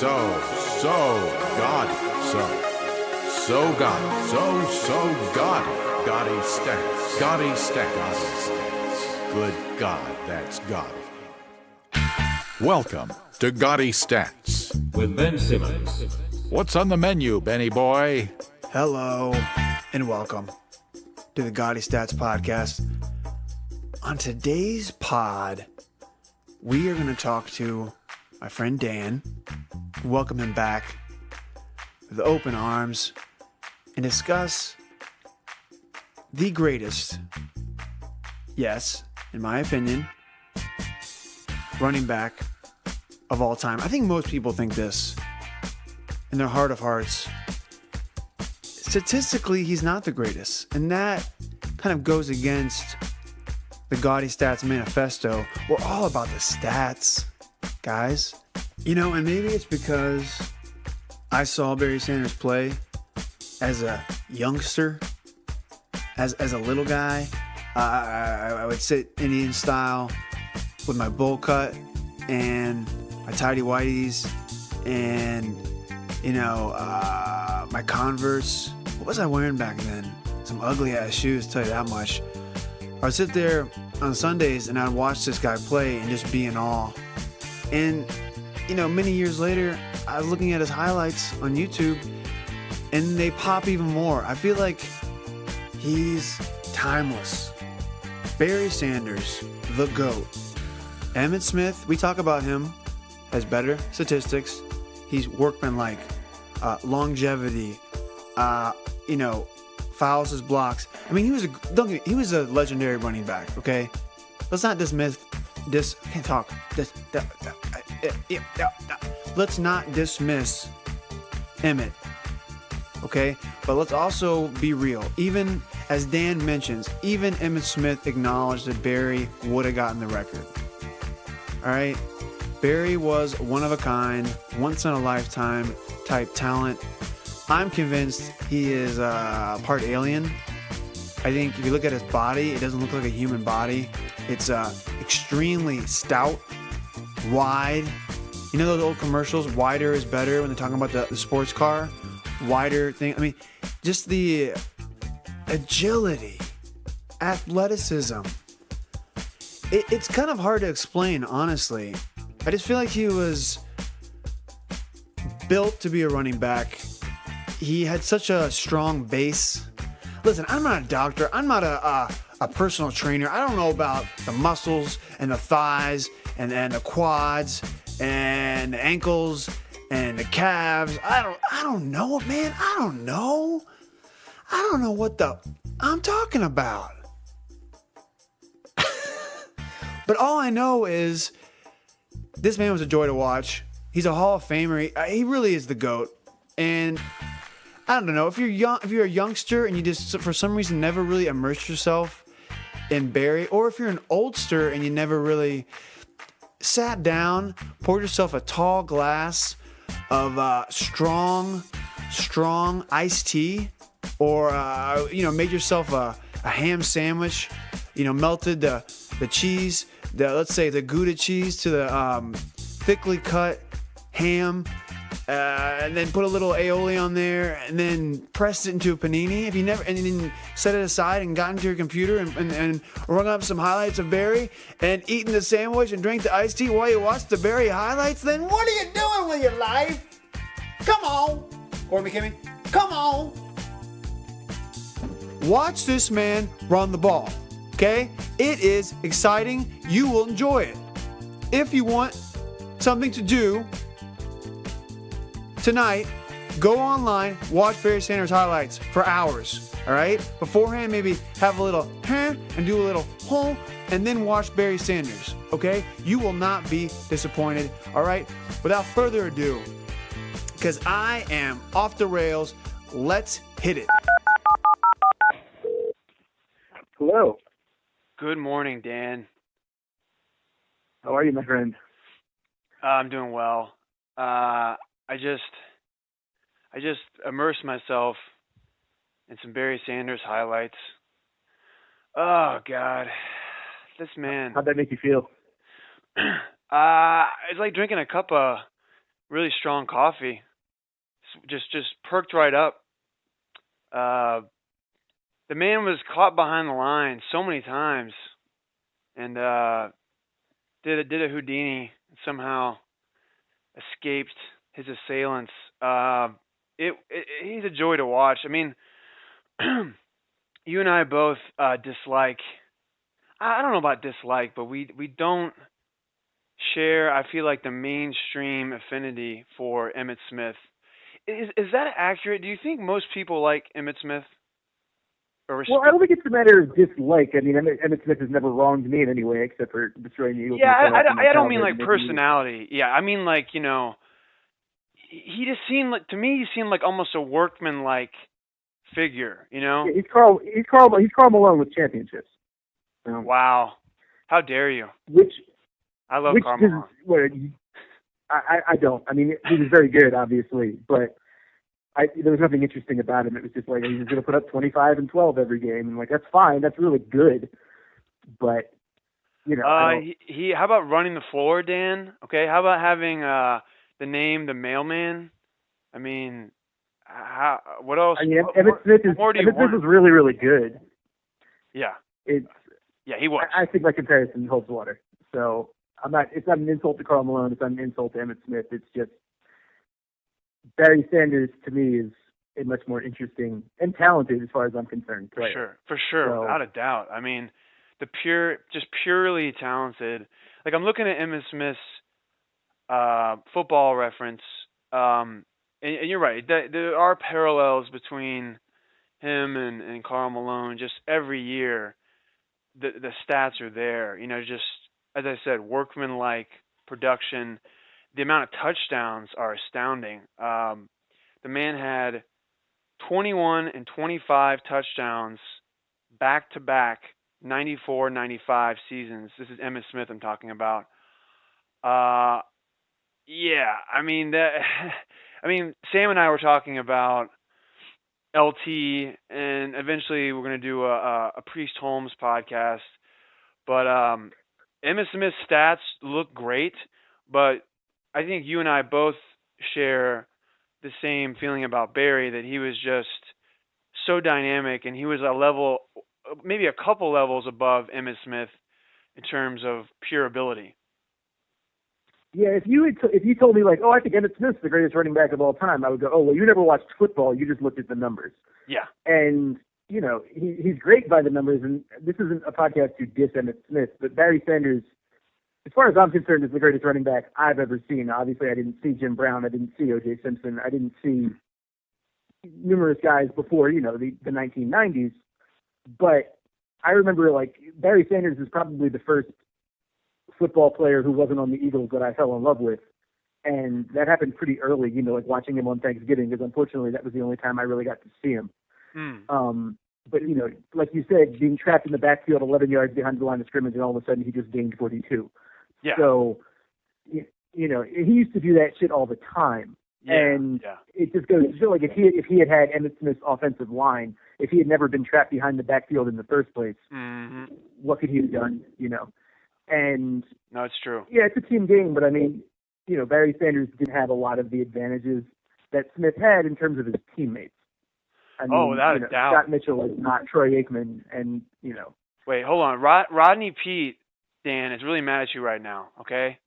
Gaudy. So Gaudy. Gaudy Stats. Gaudy Stats. Good God, that's Gaudy. Welcome to Gaudy Stats. With Ben Simmons. What's on the menu, Benny boy? Hello, and welcome to the Gaudy Stats podcast. On today's pod, we are going to talk to my friend Dan, welcome him back with open arms, and discuss the greatest, yes, in my opinion, running back of all time. I think most people think this in their heart of hearts. Statistically, he's not the greatest, and that kind of goes against the Gaudy Stats Manifesto. We're all about the stats, guys. You know, and maybe it's because I saw Barry Sanders play as a youngster, as a little guy. I would sit Indian style with my bowl cut and my tidy whities and, my Converse. What was I wearing back then? Some ugly ass shoes, tell you that much. I would sit there on Sundays and I'd watch this guy play and just be in awe. And, many years later, I was looking at his highlights on YouTube and they pop even more. I feel like he's timeless. Barry Sanders, the GOAT. Emmitt Smith, we talk about him, has better statistics. He's workmanlike, longevity, fouls his blocks. I mean, he was a legendary running back. Okay, let's not let's not dismiss Emmitt. Okay, but let's also be real. Even as Dan mentions, even Emmitt Smith acknowledged that Barry would have gotten the record. All right, Barry was one of a kind, once in a lifetime type talent. I'm convinced he is part alien. I think if you look at his body, it doesn't look like a human body. It's extremely stout, wide. You know those old commercials, wider is better, when they're talking about the sports car? Wider thing. I mean, just the agility, athleticism. It's kind of hard to explain, honestly. I just feel like he was built to be a running back. He had such a strong base. Listen, I'm not a doctor. I'm not a personal trainer. I don't know about the muscles and the thighs and the quads and the ankles and the calves. I don't know, man. I don't know what I'm talking about. But all I know is this man was a joy to watch. He's a Hall of Famer. He really is the GOAT. And I don't know, if you're a youngster and you just for some reason never really immersed yourself in Barry, or if you're an oldster and you never really sat down, poured yourself a tall glass of strong iced tea, or made yourself a ham sandwich, melted the cheese, let's say the Gouda cheese to the thickly cut ham, and then put a little aioli on there, and then pressed it into a panini. And then set it aside and got into your computer and rung up some highlights of Barry and eaten the sandwich and drank the iced tea while you watched the Barry highlights, then what are you doing with your life? Come on, Corbin McKimmon, come on. Watch this man run the ball, okay? It is exciting. You will enjoy it. If you want something to do tonight, go online, watch Barry Sanders highlights for hours, all right? Beforehand, maybe have a little and do a little and then watch Barry Sanders, okay? You will not be disappointed, all right? Without further ado, because I am off the rails, let's hit it. Hello. Good morning, Dan. How are you, my friend? I'm doing well. I just immersed myself in some Barry Sanders highlights. Oh God, this man. How'd that make you feel? It's like drinking a cup of really strong coffee. Just perked right up. The man was caught behind the line so many times, and did a Houdini and somehow escaped his assailants. He's a joy to watch. I mean, you and I both dislike. I don't know about dislike, but we don't share. I feel like the mainstream affinity for Emmitt Smith. Is that accurate? Do you think most people like Emmitt Smith? Well, I don't think it's a matter of dislike. I mean, Emmitt Smith has never wronged me in any way except for destroying the Eagles. Yeah, I don't mean like personality. Yeah, I mean like, you know, he just seemed like, to me, he seemed like almost a workman-like figure, you know? Yeah, he's Karl Malone with championships. Wow. How dare you? I love Karl Malone. I don't. I mean, he was very good, obviously, but there was nothing interesting about him. It was just like he was going to put up 25 and 12 every game, and like that's fine, that's really good, but you know. How about running the floor, Dan? Okay, how about having the name the Mailman? I mean, what else? I mean, Emmitt Smith was really, really good. Yeah. Yeah, he was. I think my comparison holds water. So it's not an insult to Karl Malone. It's not an insult to Emmitt Smith. It's just Barry Sanders to me is a much more interesting and talented, as far as I'm concerned, player. For sure, so, without a doubt. I mean, just purely talented. Like I'm looking at Emmitt Smith's football reference, and you're right. There are parallels between him and Karl Malone. Just every year, the stats are there. You know, just as I said, workman-like production. The amount of touchdowns are astounding. The man had 21 and 25 touchdowns back-to-back 94-95 seasons. This is Emmitt Smith I'm talking about. Yeah, I mean Sam and I were talking about LT, and eventually we're going to do a Priest Holmes podcast. But Emmitt Smith's stats look great, but I think you and I both share the same feeling about Barry, that he was just so dynamic, and he was a level, maybe a couple levels above Emmitt Smith in terms of pure ability. Yeah, if you told me like, oh, I think Emmitt Smith's the greatest running back of all time, I would go, oh, well, you never watched football, you just looked at the numbers. Yeah. And you know, he's great by the numbers, and this isn't a podcast to diss Emmitt Smith, but Barry Sanders, as far as I'm concerned, is the greatest running back I've ever seen. Obviously, I didn't see Jim Brown. I didn't see O.J. Simpson. I didn't see numerous guys before, you know, the 1990s. But I remember, like, Barry Sanders is probably the first football player who wasn't on the Eagles that I fell in love with. And that happened pretty early, you know, like watching him on Thanksgiving, because unfortunately that was the only time I really got to see him. But, you know, like you said, being trapped in the backfield 11 yards behind the line of scrimmage, and all of a sudden he just gained 42. Yeah. So, you know, he used to do that shit all the time. Yeah. And it just goes to show, like, if he had had Emmitt Smith's offensive line, if he had never been trapped behind the backfield in the first place, what could he have done, you know? And no, it's true. Yeah, it's a team game, but I mean, you know, Barry Sanders didn't have a lot of the advantages that Smith had in terms of his teammates. I mean, without a doubt. Scott Mitchell is not Troy Aikman, and, you know. Wait, hold on. Rodney Peete, Dan, is really mad at you right now, okay?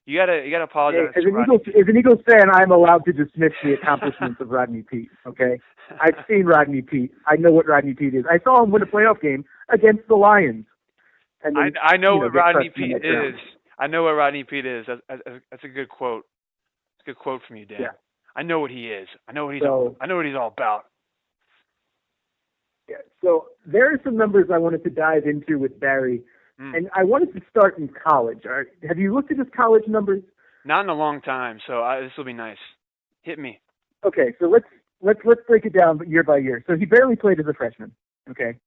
You gotta apologize. As an Eagles fan, I'm allowed to dismiss the accomplishments of Rodney Peete, okay? I've seen Rodney Peete. I know what Rodney Peete is. I saw him win a playoff game against the Lions. And then, I know what Rodney Peete is. I know what Rodney Peete is. That's a good quote. It's a good quote from you, Dan. Yeah. I know what he is. I know what he's all about. Yeah. So there are some numbers I wanted to dive into with Barry, and I wanted to start in college. Have you looked at his college numbers? Not in a long time, so this will be nice. Hit me. Okay, so let's break it down year by year. So he barely played as a freshman. Okay.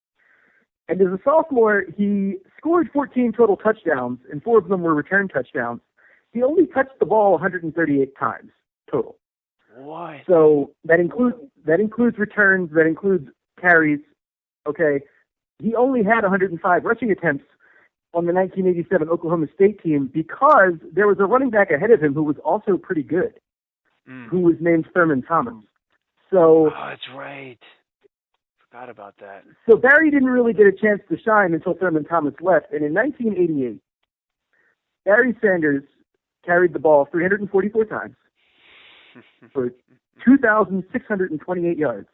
And as a sophomore, he scored 14 total touchdowns, and 4 of them were return touchdowns. He only touched the ball 138 times total. What? So that includes returns, that includes carries. Okay. He only had 105 rushing attempts on the 1987 Oklahoma State team because there was a running back ahead of him who was also pretty good. who was named Thurman Thomas. So, Oh, that's right. Forgot about that. So Barry didn't really get a chance to shine until Thurman Thomas left. And in 1988, Barry Sanders carried the ball 344 times for 2,628 yards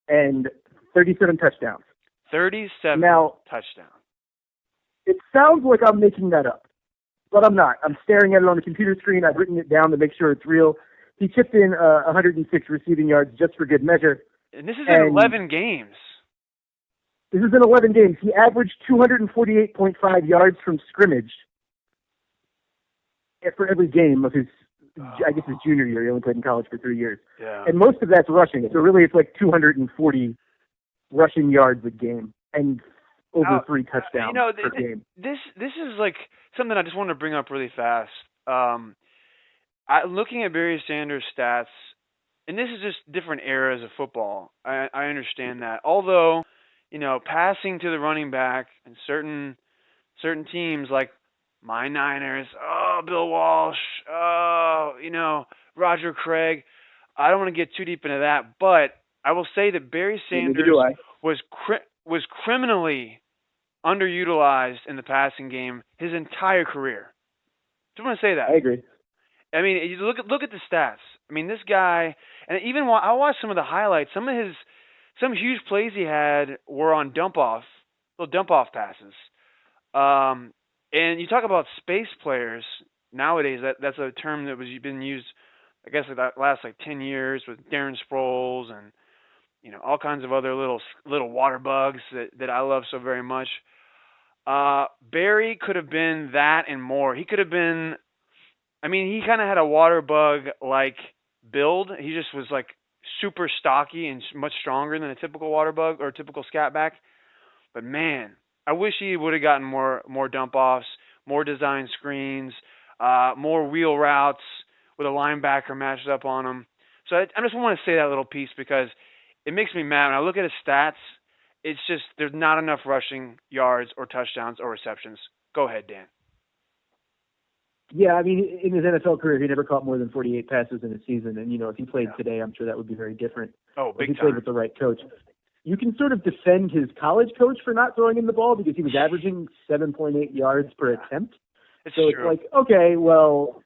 and 37 touchdowns. 37 Now, touchdowns. It sounds like I'm making that up, but I'm not. I'm staring at it on the computer screen. I've written it down to make sure it's real. He chipped in 106 receiving yards just for good measure. And this is in 11 games. This is in 11 games. He averaged 248.5 yards from scrimmage for every game of his, I guess, his junior year. He only played in college for 3 years. Yeah. And most of that's rushing. So really it's like 240 rushing yards a game and over 3 touchdowns per game. This is like something I just wanted to bring up really fast. Looking at Barry Sanders' stats, and this is just different eras of football. I understand that. Although, passing to the running back and certain teams like my Niners, Bill Walsh, Roger Craig. I don't want to get too deep into that, but I will say that Barry Sanders was criminally underutilized in the passing game his entire career. Just want to say that. I agree. I mean, you look at the stats. I mean, this guy, and even while I watched some of the highlights, some huge plays he had were on little dump off passes. And you talk about space players nowadays. That's a term that was been used, I guess, the last 10 years with Darren Sproles and all kinds of other little water bugs that I love so very much. Barry could have been that and more. He could have been. I mean, he kind of had a water bug like build. He just was super stocky and much stronger than a typical water bug or a typical scat back. But man, I wish he would have gotten more dump offs, more design screens, more wheel routes with a linebacker matched up on him. So I just want to say that little piece because it makes me mad. When I look at his stats, it's just there's not enough rushing yards or touchdowns or receptions. Go ahead, Dan. Yeah, I mean, in his NFL career, he never caught more than 48 passes in a season. And, if he played today, I'm sure that would be very different. Oh, big time. If he played with the right coach. You can sort of defend his college coach for not throwing him the ball because he was averaging 7.8 yards per attempt. It's so true. It's like, okay, well,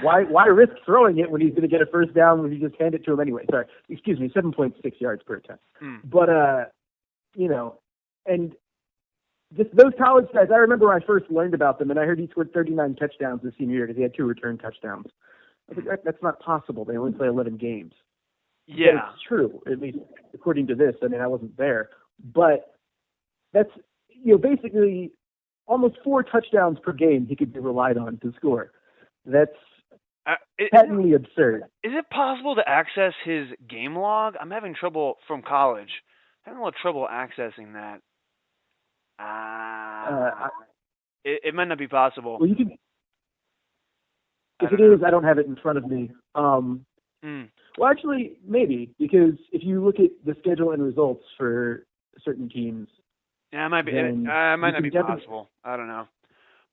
why risk throwing it when he's going to get a first down when you just hand it to him anyway? Sorry, excuse me, 7.6 yards per attempt. But, and just those college guys, I remember when I first learned about them, and I heard he scored 39 touchdowns his senior year because he had 2 return touchdowns. I think that's not possible. They only play 11 games. Yeah. But it's true, at least according to this. I mean, I wasn't there. But that's, basically almost 4 touchdowns per game he could be relied on to score. That's patently absurd. Is it possible to access his game log? I'm having trouble from college. I'm having a little trouble accessing that. It might not be possible. Well, you can. If it is, I don't have it in front of me. Well, actually, maybe because if you look at the schedule and results for certain teams, yeah, it might be. It might not be possible. I don't know.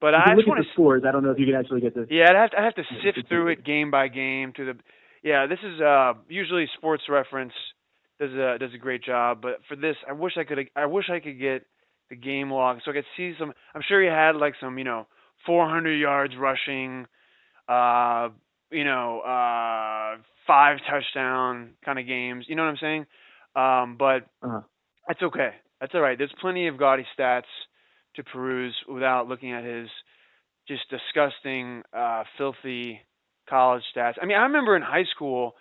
But I just want to scores. I don't know if you can actually get this. Yeah, I have to sift through it game by game to the. Yeah, this is usually Sports Reference does a great job, but for this, I wish I could get the game log so I could see some. I'm sure he had some 400 yards rushing, 5 touchdown kind of games. You know what I'm saying? But that's okay. That's all right. There's plenty of Gaudy stats to peruse without looking at his just disgusting, filthy college stats. I mean, I remember in high school,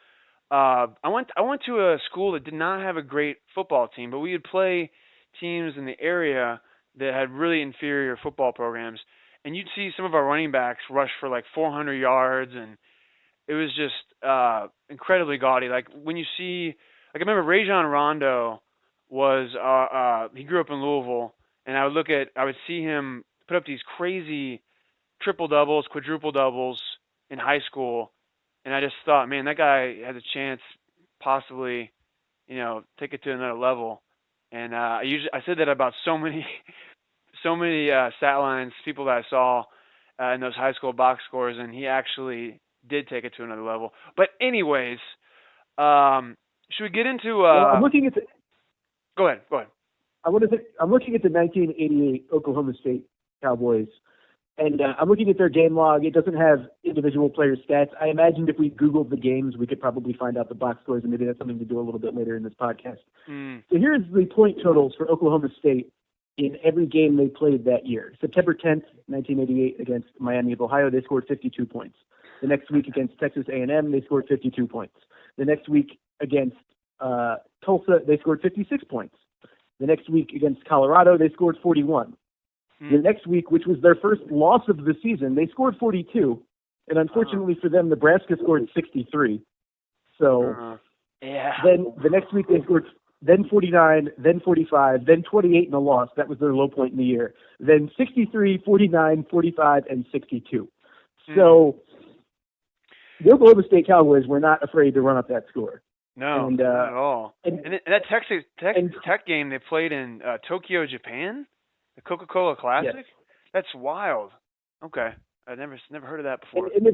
I went to a school that did not have a great football team, but we would play teams in the area that had really inferior football programs, and you'd see some of our running backs rush for 400 yards, and it was just incredibly gaudy. When you see, I remember Rajon Rondo was he grew up in Louisville, and I would see him put up these crazy triple doubles, quadruple doubles in high school, and I just thought, man, that guy has a chance possibly, take it to another level. And I said that about so many stat lines, people that I saw in those high school box scores, and he actually did take it to another level. But anyways, should we get into? Well, I'm looking at the. Go ahead. I'm looking at the 1988 Oklahoma State Cowboys, and I'm looking at their game log. It doesn't have individual player stats. I imagined if we Googled the games, we could probably find out the box scores, and maybe that's something to do a little bit later in this podcast. So here's the point totals for Oklahoma State in every game they played that year. September 10th, 1988, against Miami of Ohio, they scored 52 points. The next week against Texas A&M, they scored 52 points. The next week against Tulsa, they scored 56 points. The next week against Colorado, they scored 41. The next week, which was their first loss of the season, they scored 42. And unfortunately for them, Nebraska scored 63. So then the next week they scored then 49, then 45, then 28 in a loss. That was their low point in the year. Then 63, 49, 45, and 62. So the Oklahoma State Cowboys were not afraid to run up that score. No, not at all. And that Texas Tech game they played in Tokyo, Japan, the Coca-Cola Classic. Yes. That's wild. Okay, I've never heard of that before. And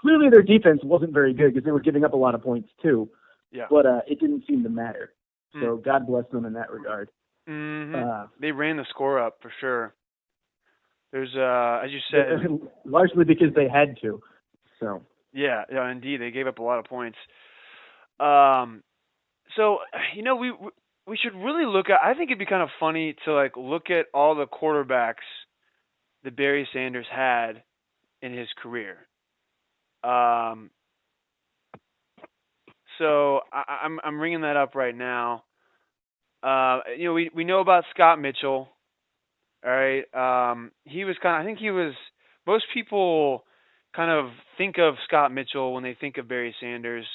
clearly their defense wasn't very good because they were giving up a lot of points too. Yeah. But it didn't seem to matter. So God bless them in that regard. They ran the score up for sure. There's as you said, largely because they had to. So yeah, indeed, they gave up a lot of points. So we should really look at. I think it'd be kind of funny to look at all the quarterbacks that Barry Sanders had in his career. So I'm ringing that up right now. We know about Scott Mitchell. All right. He was most people kind of think of Scott Mitchell when they think of Barry Sanders.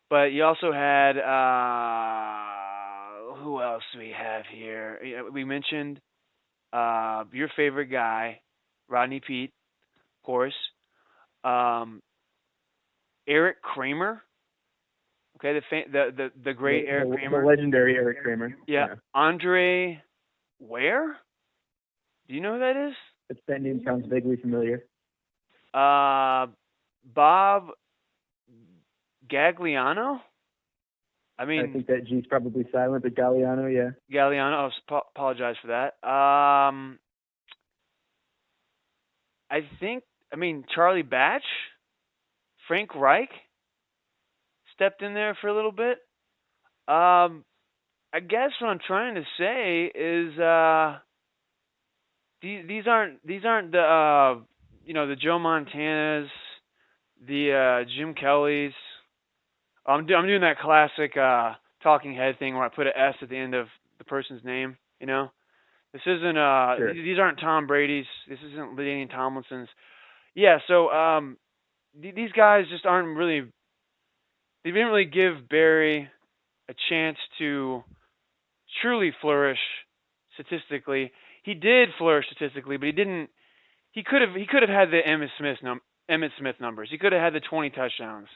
But you also had who else do we have here? We mentioned your favorite guy, Rodney Peete, of course. Eric Kramer. Okay, the great Eric Kramer. The legendary Eric Kramer. Yeah. Andre Ware? Do you know who that is? That name sounds vaguely familiar. Bob Gagliano? I think that G's probably silent, but Galliano, yeah. Galliano, apologize for that. Charlie Batch? Frank Reich stepped in there for a little bit. I guess what I'm trying to say is these aren't the the Joe Montanas, the Jim Kellys. I'm doing that classic talking head thing where I put an S at the end of the person's name. This isn't sure. These aren't Tom Brady's. This isn't LaDainian Tomlinson's. Yeah, so these guys just aren't really. They didn't really give Barry a chance to truly flourish statistically. He did flourish statistically, but he didn't. He could have had the Emmitt Smith numbers. He could have had the 20 touchdowns.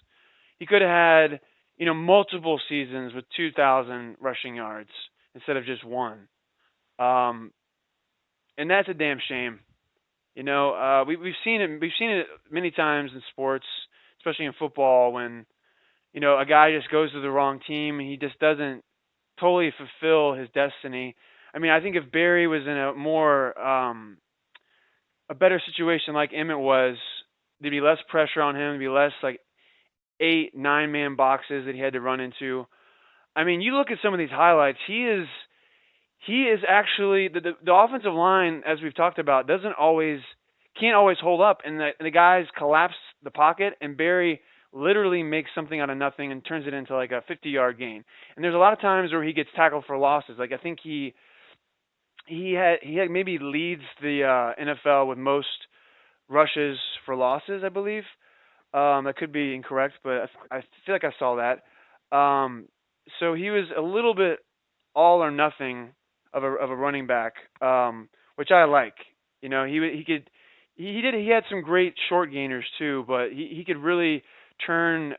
He could have had multiple seasons with 2,000 rushing yards instead of just one. And that's a damn shame. We've seen it. We've seen it many times in sports, especially in football, when a guy just goes to the wrong team and he just doesn't totally fulfill his destiny. I think if Barry was in a more a better situation like Emmitt was, there'd be less pressure on him. There'd be less 8-9 man boxes that he had to run into. You look at some of these highlights. He is actually the offensive line, as we've talked about, can't always hold up, and the guys collapse the pocket, and Barry literally makes something out of nothing and turns it into a 50-yard gain. And there's a lot of times where he gets tackled for losses. I think he maybe leads the NFL with most rushes for losses, I believe. That could be incorrect, but I feel like I saw that. So he was a little bit all or nothing of a running back, which I like. He had some great short gainers too, but he could really turn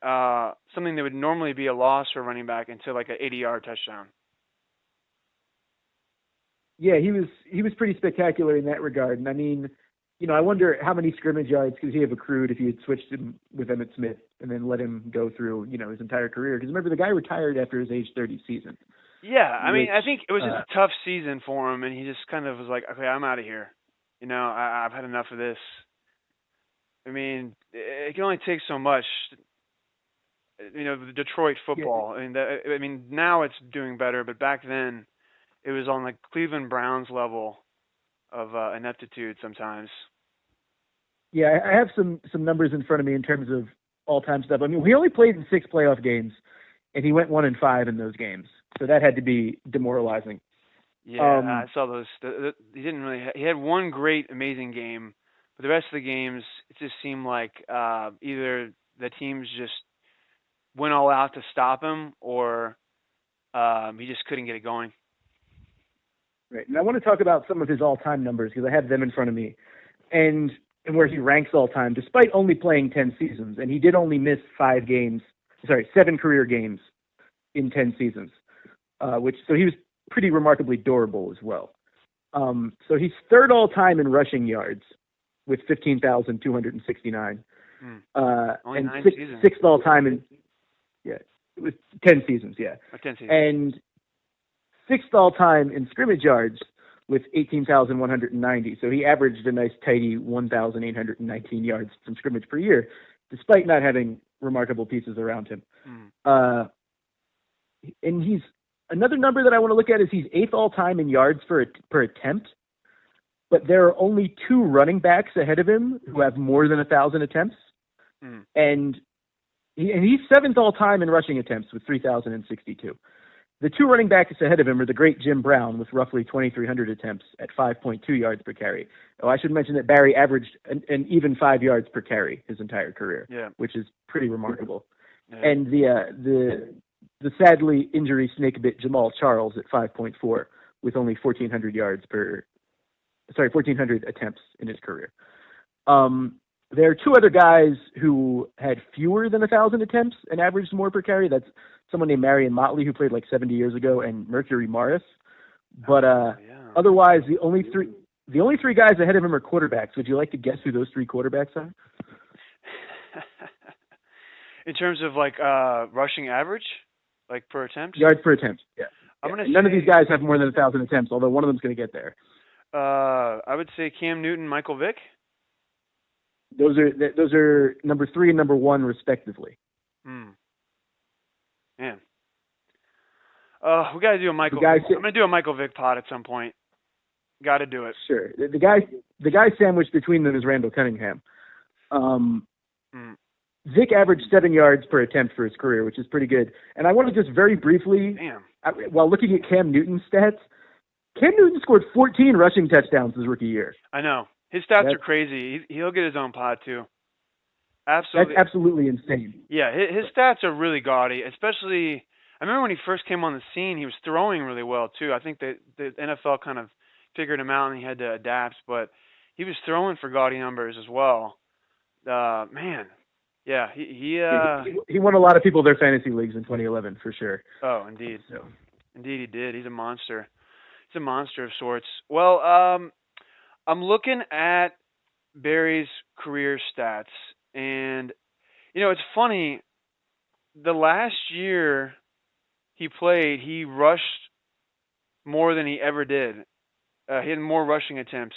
something that would normally be a loss for a running back into an 80-yard touchdown. Yeah, he was pretty spectacular in that regard. And I wonder how many scrimmage yards could he have accrued if he had switched him with Emmitt Smith and then let him go through, his entire career. Because remember, the guy retired after his age 30 season. Yeah, I mean, I think it was just a tough season for him, and he just kind of was like, okay, I'm out of here. I've had enough of this. I mean, it can only take so much. The Detroit football. Yeah. I mean, now it's doing better, but back then, it was on like Cleveland Browns level of ineptitude sometimes. Yeah, I have some numbers in front of me in terms of all-time stuff. I mean, he only played in 6 playoff games, and he went 1-5 in those games. So that had to be demoralizing. Yeah, I saw those. He didn't really. He had one great, amazing game, but the rest of the games, it just seemed like either the teams just went all out to stop him, or he just couldn't get it going. Right, and I want to talk about some of his all-time numbers because I have them in front of me, and where he ranks all-time, despite only playing 10 seasons, and he did only miss 7 career games in 10 seasons, so he was pretty remarkably durable as well. So he's third all-time in rushing yards with 15,269, only and 9 seasons. Sixth all-time in it was 10 seasons, 10 seasons. And sixth all-time in scrimmage yards with 18,190. So he averaged a nice tidy 1,819 yards from scrimmage per year, despite not having remarkable pieces around him. And he's another number that I want to look at is he's 8th all-time in yards per attempt, but there are only 2 running backs ahead of him who have more than 1,000 attempts. And he's 7th all-time in rushing attempts with 3,062. The 2 running backs ahead of him are the great Jim Brown with roughly 2,300 attempts at 5.2 yards per carry. Oh, I should mention that Barry averaged an even 5 yards per carry his entire career, which is pretty remarkable. Yeah. And the sadly injury snake bit Jamal Charles at 5.4 with only 1,400 attempts in his career. There are 2 other guys who had fewer than 1,000 attempts and averaged more per carry. That's someone named Marion Motley, who played like 70 years ago, and Mercury Morris. But otherwise, the only 3 guys ahead of him are quarterbacks. Would you like to guess who those 3 quarterbacks are? In terms of like rushing average, like per attempt? Yards per attempt, yeah. None of these guys have more than 1,000 attempts, although one of them's going to get there. I would say Cam Newton, Michael Vick. Those are number 3 and number 1 respectively. Man, we got to do a Michael. I'm going to do a Michael Vick pod at some point. Got to do it. Sure. The guy sandwiched between them is Randall Cunningham. Vick averaged 7 yards per attempt for his career, which is pretty good. And I want to just very briefly, while looking at Cam Newton's stats, Cam Newton scored 14 rushing touchdowns his rookie year. I know. His stats are crazy. He'll get his own pod too. Absolutely. That's absolutely insane. Yeah, his stats are really gaudy. Especially, I remember when he first came on the scene, he was throwing really well too. I think that the NFL kind of figured him out and he had to adapt, but he was throwing for gaudy numbers as well. Man, yeah, he won a lot of people their fantasy leagues in 2011 for sure. Oh, indeed. So. Indeed, he did. He's a monster. He's a monster of sorts. Well, I'm looking at Barry's career stats, and it's funny. The last year he played, he rushed more than he ever did. He had more rushing attempts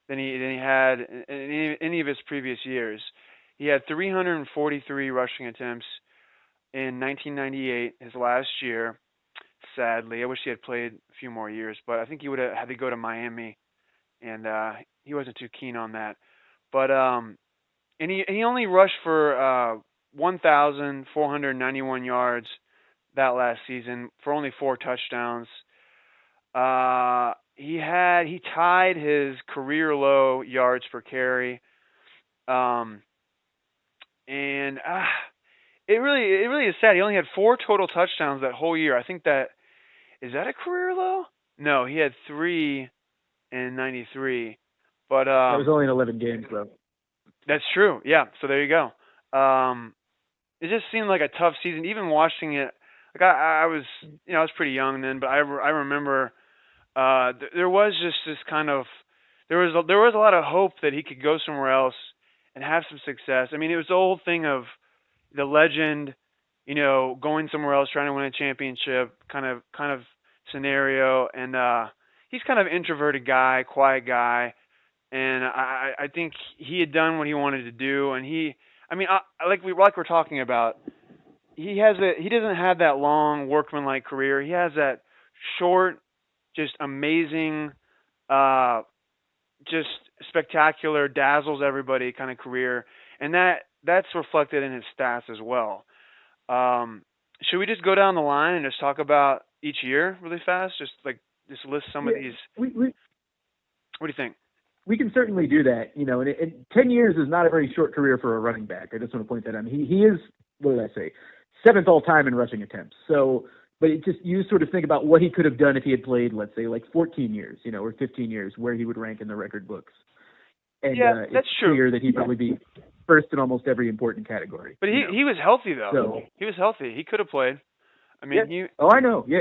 than he had in any of his previous years. He had 343 rushing attempts in 1998, his last year. Sadly, I wish he had played a few more years, but I think he would have had to go to Miami. And he wasn't too keen on that. But and he only rushed for 1,491 yards that last season for only 4 touchdowns. He tied his career low yards per carry. And it really is sad. He only had 4 total touchdowns that whole year. I think is that a career low? No, he had 3 in 93, but that was only in 11 games though. That's true. Yeah. So there you go. It just seemed like a tough season. Even watching it, like I was, I was pretty young then, but I remember there was just this kind of there was a lot of hope that he could go somewhere else and have some success. I mean, it was the old thing of the legend, going somewhere else trying to win a championship kind of scenario. And he's kind of introverted guy, quiet guy, and I think he had done what he wanted to do. And like we're talking about, he doesn't have that long workmanlike career. He has that short, just amazing, just spectacular, dazzles everybody kind of career, and that's reflected in his stats as well. Should we just go down the line and just talk about each year really fast? Just list some of these. We What do you think? we can certainly do that. And 10 years is not a very short career for a running back. I just want to point that out. He is, what did I say, 7th all time in rushing attempts. So, but you sort of think about what he could have done if he had played, let's say, like 14 years, or 15 years, where he would rank in the record books. And that's it's true. clear that he'd probably be first in almost every important category. But he was healthy though. So, he was healthy. He could have played. I mean, yeah. I know. Yeah,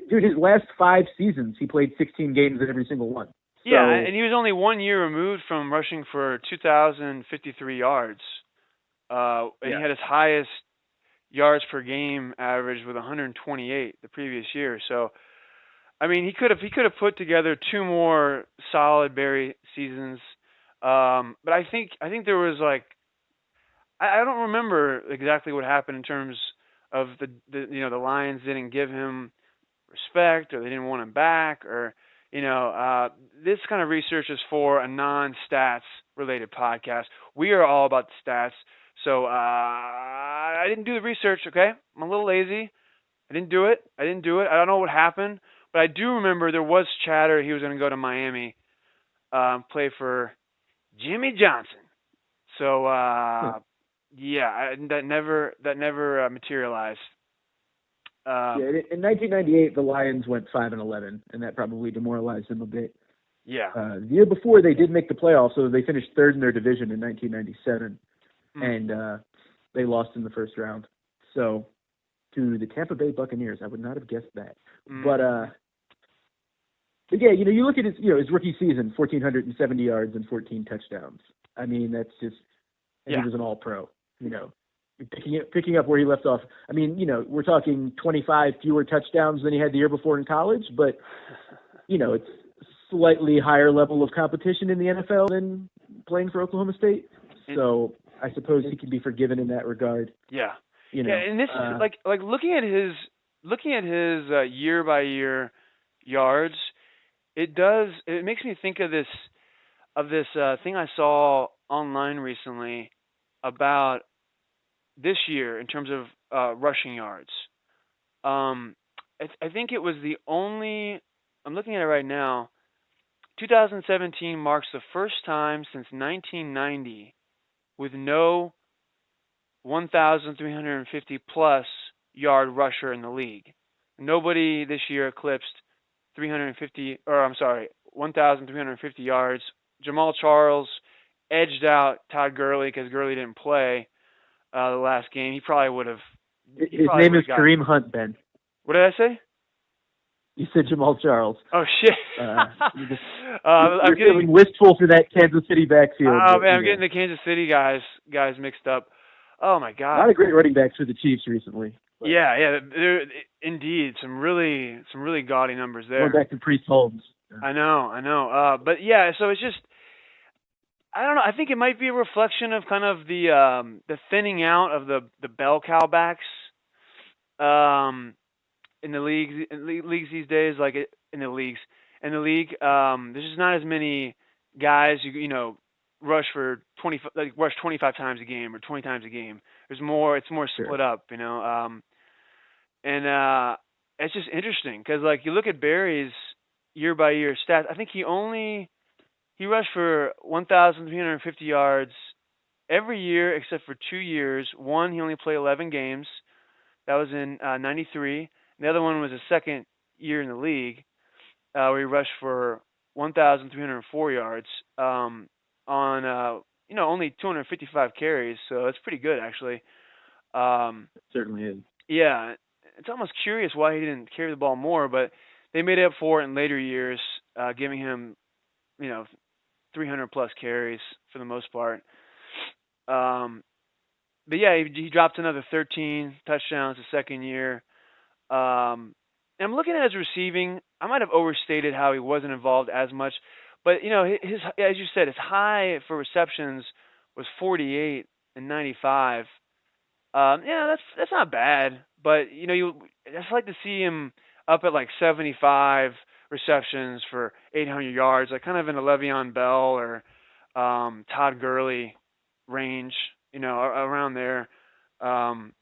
dude, his last 5 seasons, he played 16 games in every single one. Yeah, and he was only 1 year removed from rushing for 2,053 yards. And he had his highest yards per game average with 128 the previous year. So, I mean, he could have put together 2 more solid Barry seasons. But I think there was I don't remember exactly what happened in terms of the Lions didn't give him respect, or they didn't want him back, or this kind of research is for a non-stats related podcast. We are all about the stats. So I didn't do the research, okay? I'm a little lazy. I didn't do it. I don't know what happened, but I do remember there was chatter he was going to go to Miami, play for Jimmy Johnson. So that never materialized. In 1998, the Lions went 5-11, and that probably demoralized them a bit. Yeah. The year before, they did make the playoffs, so they finished 3rd in their division in 1997, and they lost in the first round. So, to the Tampa Bay Buccaneers, I would not have guessed that. But yeah, you look at his rookie season, 1,470 yards and 14 touchdowns. I mean, that's just, and he was an All-Pro. Picking up where he left off. I mean, we're talking 25 fewer touchdowns than he had the year before in college, but it's slightly higher level of competition in the NFL than playing for Oklahoma State. So I suppose he can be forgiven in that regard. Yeah. And this is like looking at his year by year yards. It makes me think of this thing I saw online recently about this year in terms of rushing yards. I think it was the only. I'm looking at it right now. 2017 marks the first time since 1990 with no 1,350 plus yard rusher in the league. Nobody this year eclipsed 1,350 yards. Jamal Charles edged out Todd Gurley because Gurley didn't play the last game. He probably would have. His name is Kareem Hunt, Ben. What did I say? You said Jamal Charles. Oh shit! I'm feeling wistful for that Kansas City backfield. Oh man, I'm getting the Kansas City guys mixed up. Oh my god! A lot of great running backs for the Chiefs recently. But yeah, indeed some really gaudy numbers there. Going back to Priest Holmes. I know. But yeah, so it's just, I don't know. I think it might be a reflection of kind of the thinning out of the bell cow backs. In the leagues these days, in the league, there's just not as many guys who rush for 25 times a game or 20 times a game. It's more split up, and it's just interesting because you look at Barry's year by year stats. I think he rushed for 1,350 yards every year except for 2 years. One, he only played 11 games. That was in 93. The other one was his second year in the league, where he rushed for 1,304 yards on only 255 carries. So that's pretty good, actually. It certainly is. Yeah, it's almost curious why he didn't carry the ball more, but they made up for it in later years, giving him 300 plus carries for the most part. But yeah, he dropped another 13 touchdowns the second year. And I'm looking at his receiving. I might have overstated how he wasn't involved as much, but his as you said, his high for receptions was 48 and 95. Yeah, that's not bad, but I just like to see him up at like 75 receptions for 800 yards, like kind of in a Le'Veon Bell or Todd Gurley range, around there. Um,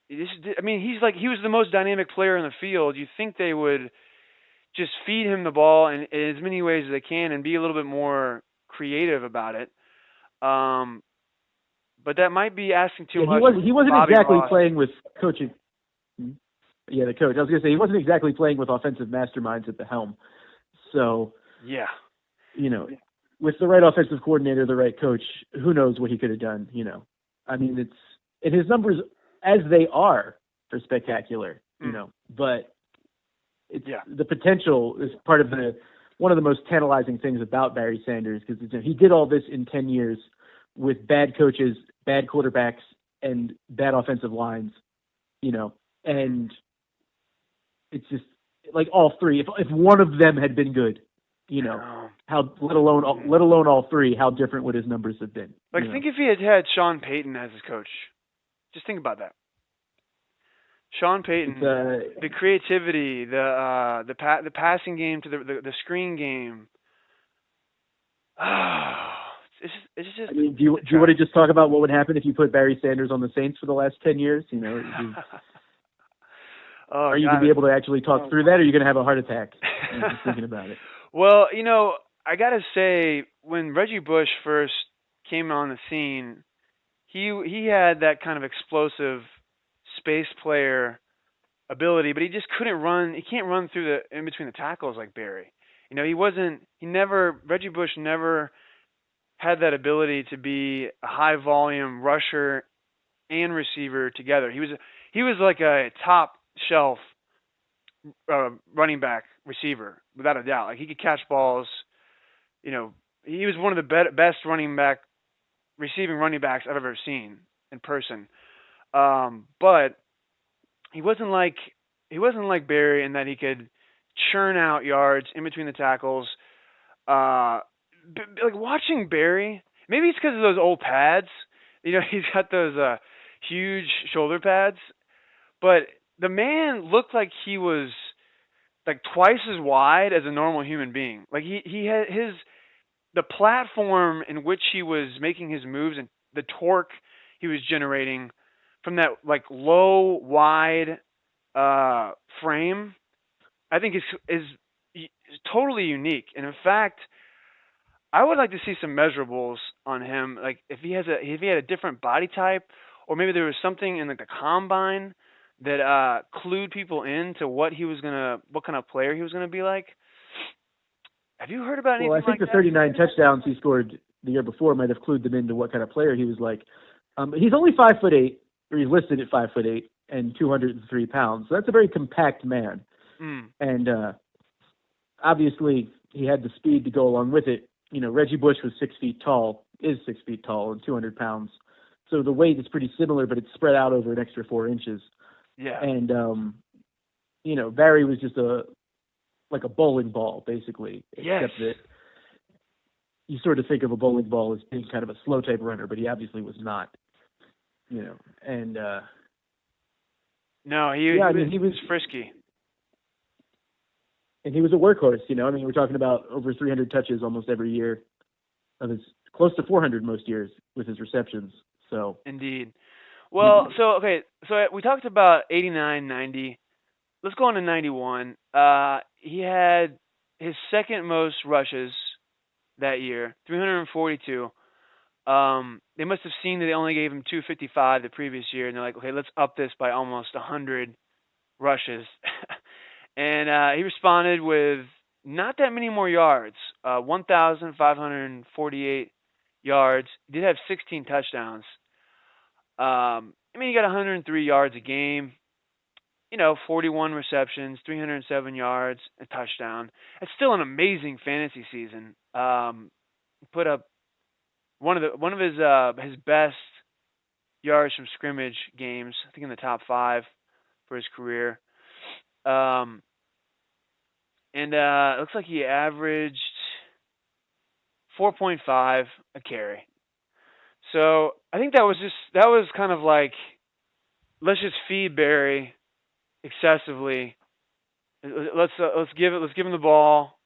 he was the most dynamic player in the field. You think they would just feed him the ball in as many ways as they can and be a little bit more creative about it. But that might be asking too much. He wasn't Bobby exactly Ross. playing with coaching. Yeah, the coach. I was going to say he wasn't exactly playing with offensive masterminds at the helm. So Yeah. With the right offensive coordinator, the right coach, who knows what he could have done. And his numbers as they are spectacular. But the potential is part of one of the most tantalizing things about Barry Sanders, because he did all this in 10 years with bad coaches, bad quarterbacks, and bad offensive lines, and it's just like all three. If one of them had been good, how let alone all three, how different would his numbers have been? Think if he had Sean Payton as his coach. Just think about that. Sean Payton, the creativity, the passing game to the screen game. It's just. I mean, do you want to just talk about what would happen if you put Barry Sanders on the Saints for the last 10 years? Are you going to be able to actually talk through that, or are you going to have a heart attack? Just thinking about it. Well, I got to say, when Reggie Bush first came on the scene, he had that kind of explosive space player ability, but he just couldn't run. He can't run through in between the tackles like Barry. Reggie Bush never had that ability to be a high volume rusher and receiver together. He was like a top shelf running back receiver without a doubt. Like, he could catch balls. He was one of the best receiving running backs I've ever seen in person. But he wasn't like Barry in that he could churn out yards in between the tackles. Like, watching Barry, maybe it's because of those old pads. He's got those huge shoulder pads, but the man looked like he was like twice as wide as a normal human being. Like, he had the platform in which he was making his moves and the torque he was generating from that like low, wide frame, I think is totally unique. And in fact, I would like to see some measurables on him, like if he had a different body type, or maybe there was something in like the combine that clued people into what kind of player he was gonna be like. Have you heard about anything like that? Well, I think the 39 touchdowns he scored the year before might have clued them into what kind of player he was like. He's only 5'8", or he's listed at 5'8" and 203 pounds. So that's a very compact man. And obviously he had the speed to go along with it. Reggie Bush was 6 feet tall, is 6 feet tall, and 200 pounds. So the weight is pretty similar, but it's spread out over an extra 4 inches. Yeah. And, Barry was just like a bowling ball, basically. Yes. Except that you sort of think of a bowling ball as being kind of a slow type runner, but he obviously was not. And no, he was frisky. And he was a workhorse, we're talking about over 300 touches almost every year, close to 400 most years with his receptions. So indeed. Well, so we talked about 89, 90. Let's go on to 91. He had his second most rushes that year, 342. They must have seen that they only gave him 255 the previous year, and they're like, okay, let's up this by almost 100 rushes. And he responded with not that many more yards, 1,548 yards. He did have 16 touchdowns. He got 103 yards a game, 41 receptions, 307 yards, a touchdown. It's still an amazing fantasy season. Put up one of his best yards from scrimmage games. I think in the top 5 for his career. And it looks like he averaged 4.5 a carry. So I think that was kind of like, let's just feed Barry excessively. Let's give him the ball,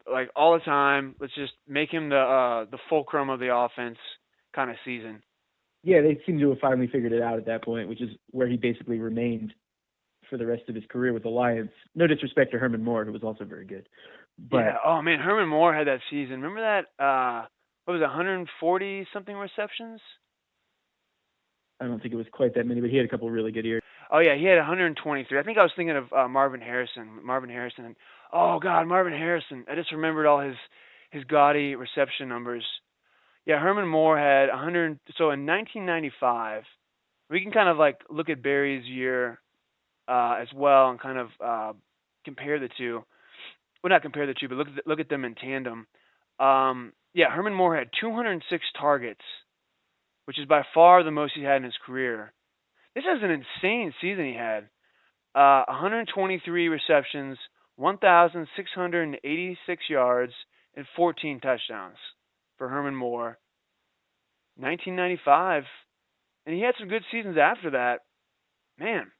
like all the time. Let's just make him the fulcrum of the offense kind of season. Yeah, they seem to have finally figured it out at that point, which is where he basically remained for the rest of his career with the Lions. No disrespect to Herman Moore, who was also very good. But yeah. Oh man, Herman Moore had that season. Remember that? What was it, 140 something receptions? I don't think it was quite that many, but he had a couple of really good years. Oh yeah, he had 123. I think I was thinking of Marvin Harrison. Oh God, Marvin Harrison. I just remembered all his gaudy reception numbers. Yeah, Herman Moore had 100. So in 1995, we can kind of like look at Barry's year as well and kind of compare the two. Well, not compare the two, but look at them in tandem. Yeah, Herman Moore had 206 targets, which is by far the most he had in his career. This is an insane season he had. 123 receptions, 1,686 yards, and 14 touchdowns for Herman Moore. 1995, and he had some good seasons after that. Man,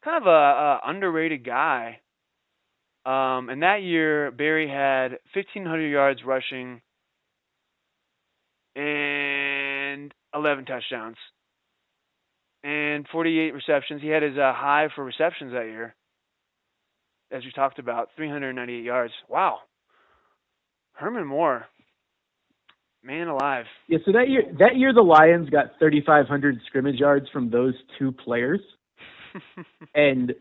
kind of a underrated guy. And that year, Barry had 1,500 yards rushing and 11 touchdowns and 48 receptions. He had his high for receptions that year, as we talked about, 398 yards. Wow. Herman Moore, man alive. Yeah, so that year the Lions got 3,500 scrimmage yards from those two players, and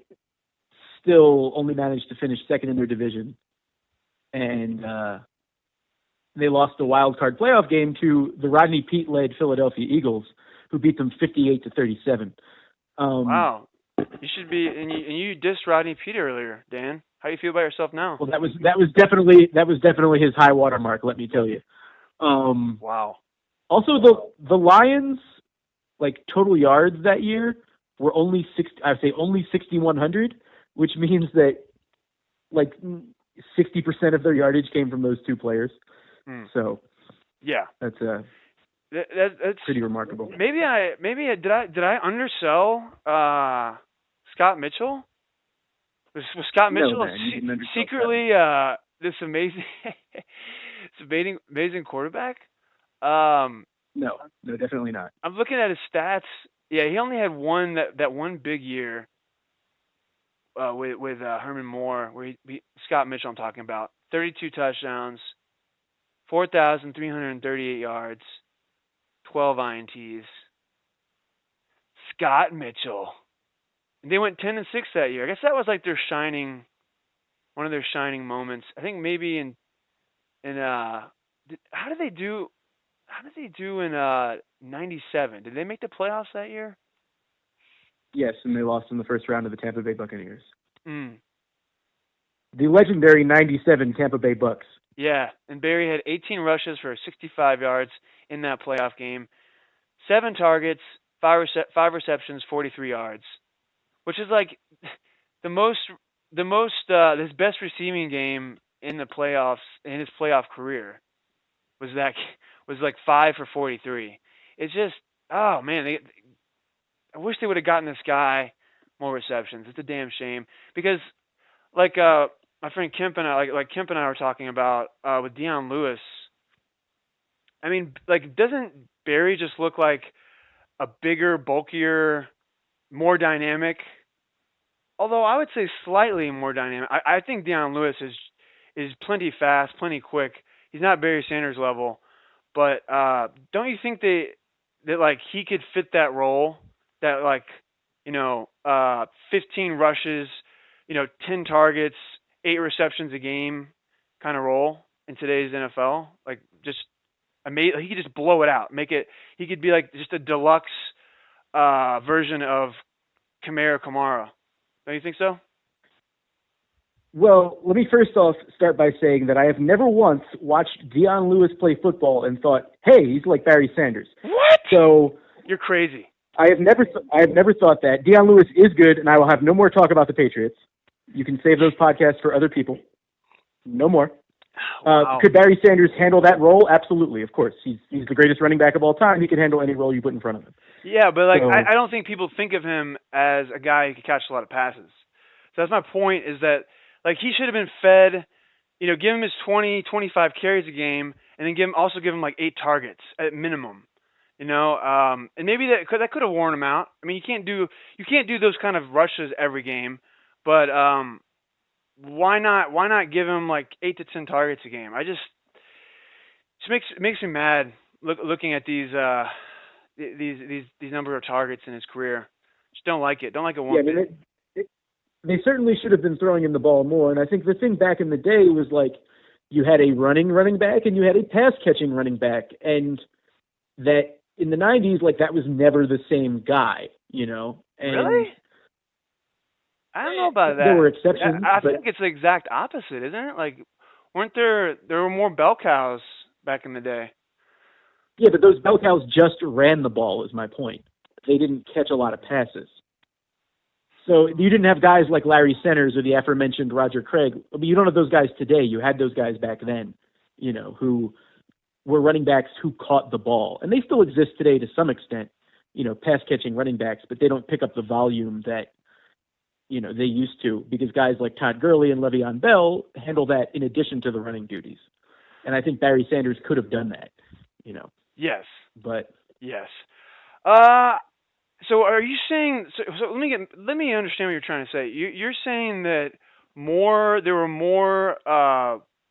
still only managed to finish second in their division. And they lost a wild card playoff game to the Rodney Peete-led Philadelphia Eagles, who beat them 58-37. Wow. You should be, and you dissed Rodney Peete earlier, Dan. How do you feel about yourself now? Well, that was definitely his high water mark, let me tell you. Wow. Also, the Lions, like, total yards that year were only 6,100, which means that like 60% of their yardage came from those two players. So yeah, that's that's pretty remarkable. Maybe did I undersell Scott Mitchell? Was Scott Mitchell secretly this amazing amazing quarterback? No, definitely not. I'm looking at his stats. Yeah, he only had that one big year with Herman Moore, where Scott Mitchell I'm talking about, 32 touchdowns, 4,338 yards, 12 INTs. Scott Mitchell. And they went 10-6 that year. I guess that was like one of their shining moments. I think maybe how did they do in 97? Did they make the playoffs that year? Yes, and they lost in the first round of the Tampa Bay Buccaneers. The legendary 97 Tampa Bay Bucks. Yeah, and Barry had 18 rushes for 65 yards in that playoff game, 7 targets, 5 receptions, 43 yards, which is like his best receiving game in the playoffs in his playoff career was like 5 for 43. It's just, oh man, I wish they would have gotten this guy more receptions. It's a damn shame because, like my friend Kemp and I, like Kemp and I were talking about with Deion Lewis. I mean, like, doesn't Barry just look like a bigger, bulkier, more dynamic? Although I would say slightly more dynamic. I think Deion Lewis is plenty fast, plenty quick. He's not Barry Sanders level, but don't you think that like he could fit that role? That, like, 15 rushes, 10 targets, 8 receptions a game kind of role in today's NFL. Like, just amazing. He could just blow it out. He could be like just a deluxe version of Kamara. Don't you think so? Well, let me first off start by saying that I have never once watched Dion Lewis play football and thought, hey, he's like Barry Sanders. What? So You're crazy. I have never thought that. Dion Lewis is good, and I will have no more talk about the Patriots. You can save those podcasts for other people. No more. Wow. Could Barry Sanders handle that role? Absolutely, of course. He's the greatest running back of all time. He can handle any role you put in front of him. Yeah, but like So- I don't think people think of him as a guy who can catch a lot of passes. So that's my point, is that like he should have been fed, give him his 20, 25 carries a game, and then also give him like 8 targets at minimum. And maybe that could have worn him out. I mean, you can't do those kind of rushes every game, but why not give him like 8 to 10 targets a game? It makes me mad looking at these number of targets in his career. Just don't like it. Don't like it one bit. They certainly should have been throwing him the ball more. And I think the thing back in the day was like you had a running back and you had a pass-catching running back. And that in the 90s, like that was never the same guy, And Really? I don't know about that. There were exceptions. I but think it's the exact opposite, isn't it? Like, there were more bell cows back in the day. Yeah, but those bell cows just ran the ball is my point. They didn't catch a lot of passes. So you didn't have guys like Larry Centers or the aforementioned Roger Craig. I mean, you don't have those guys today. You had those guys back then, who were running backs who caught the ball. And they still exist today to some extent, pass-catching running backs, but they don't pick up the volume that, they used to, because guys like Todd Gurley and Le'Veon Bell handle that in addition to the running duties. And I think Barry Sanders could have done that, Yes. But yes. So are you saying? So let me understand what you're trying to say. You're saying that there were more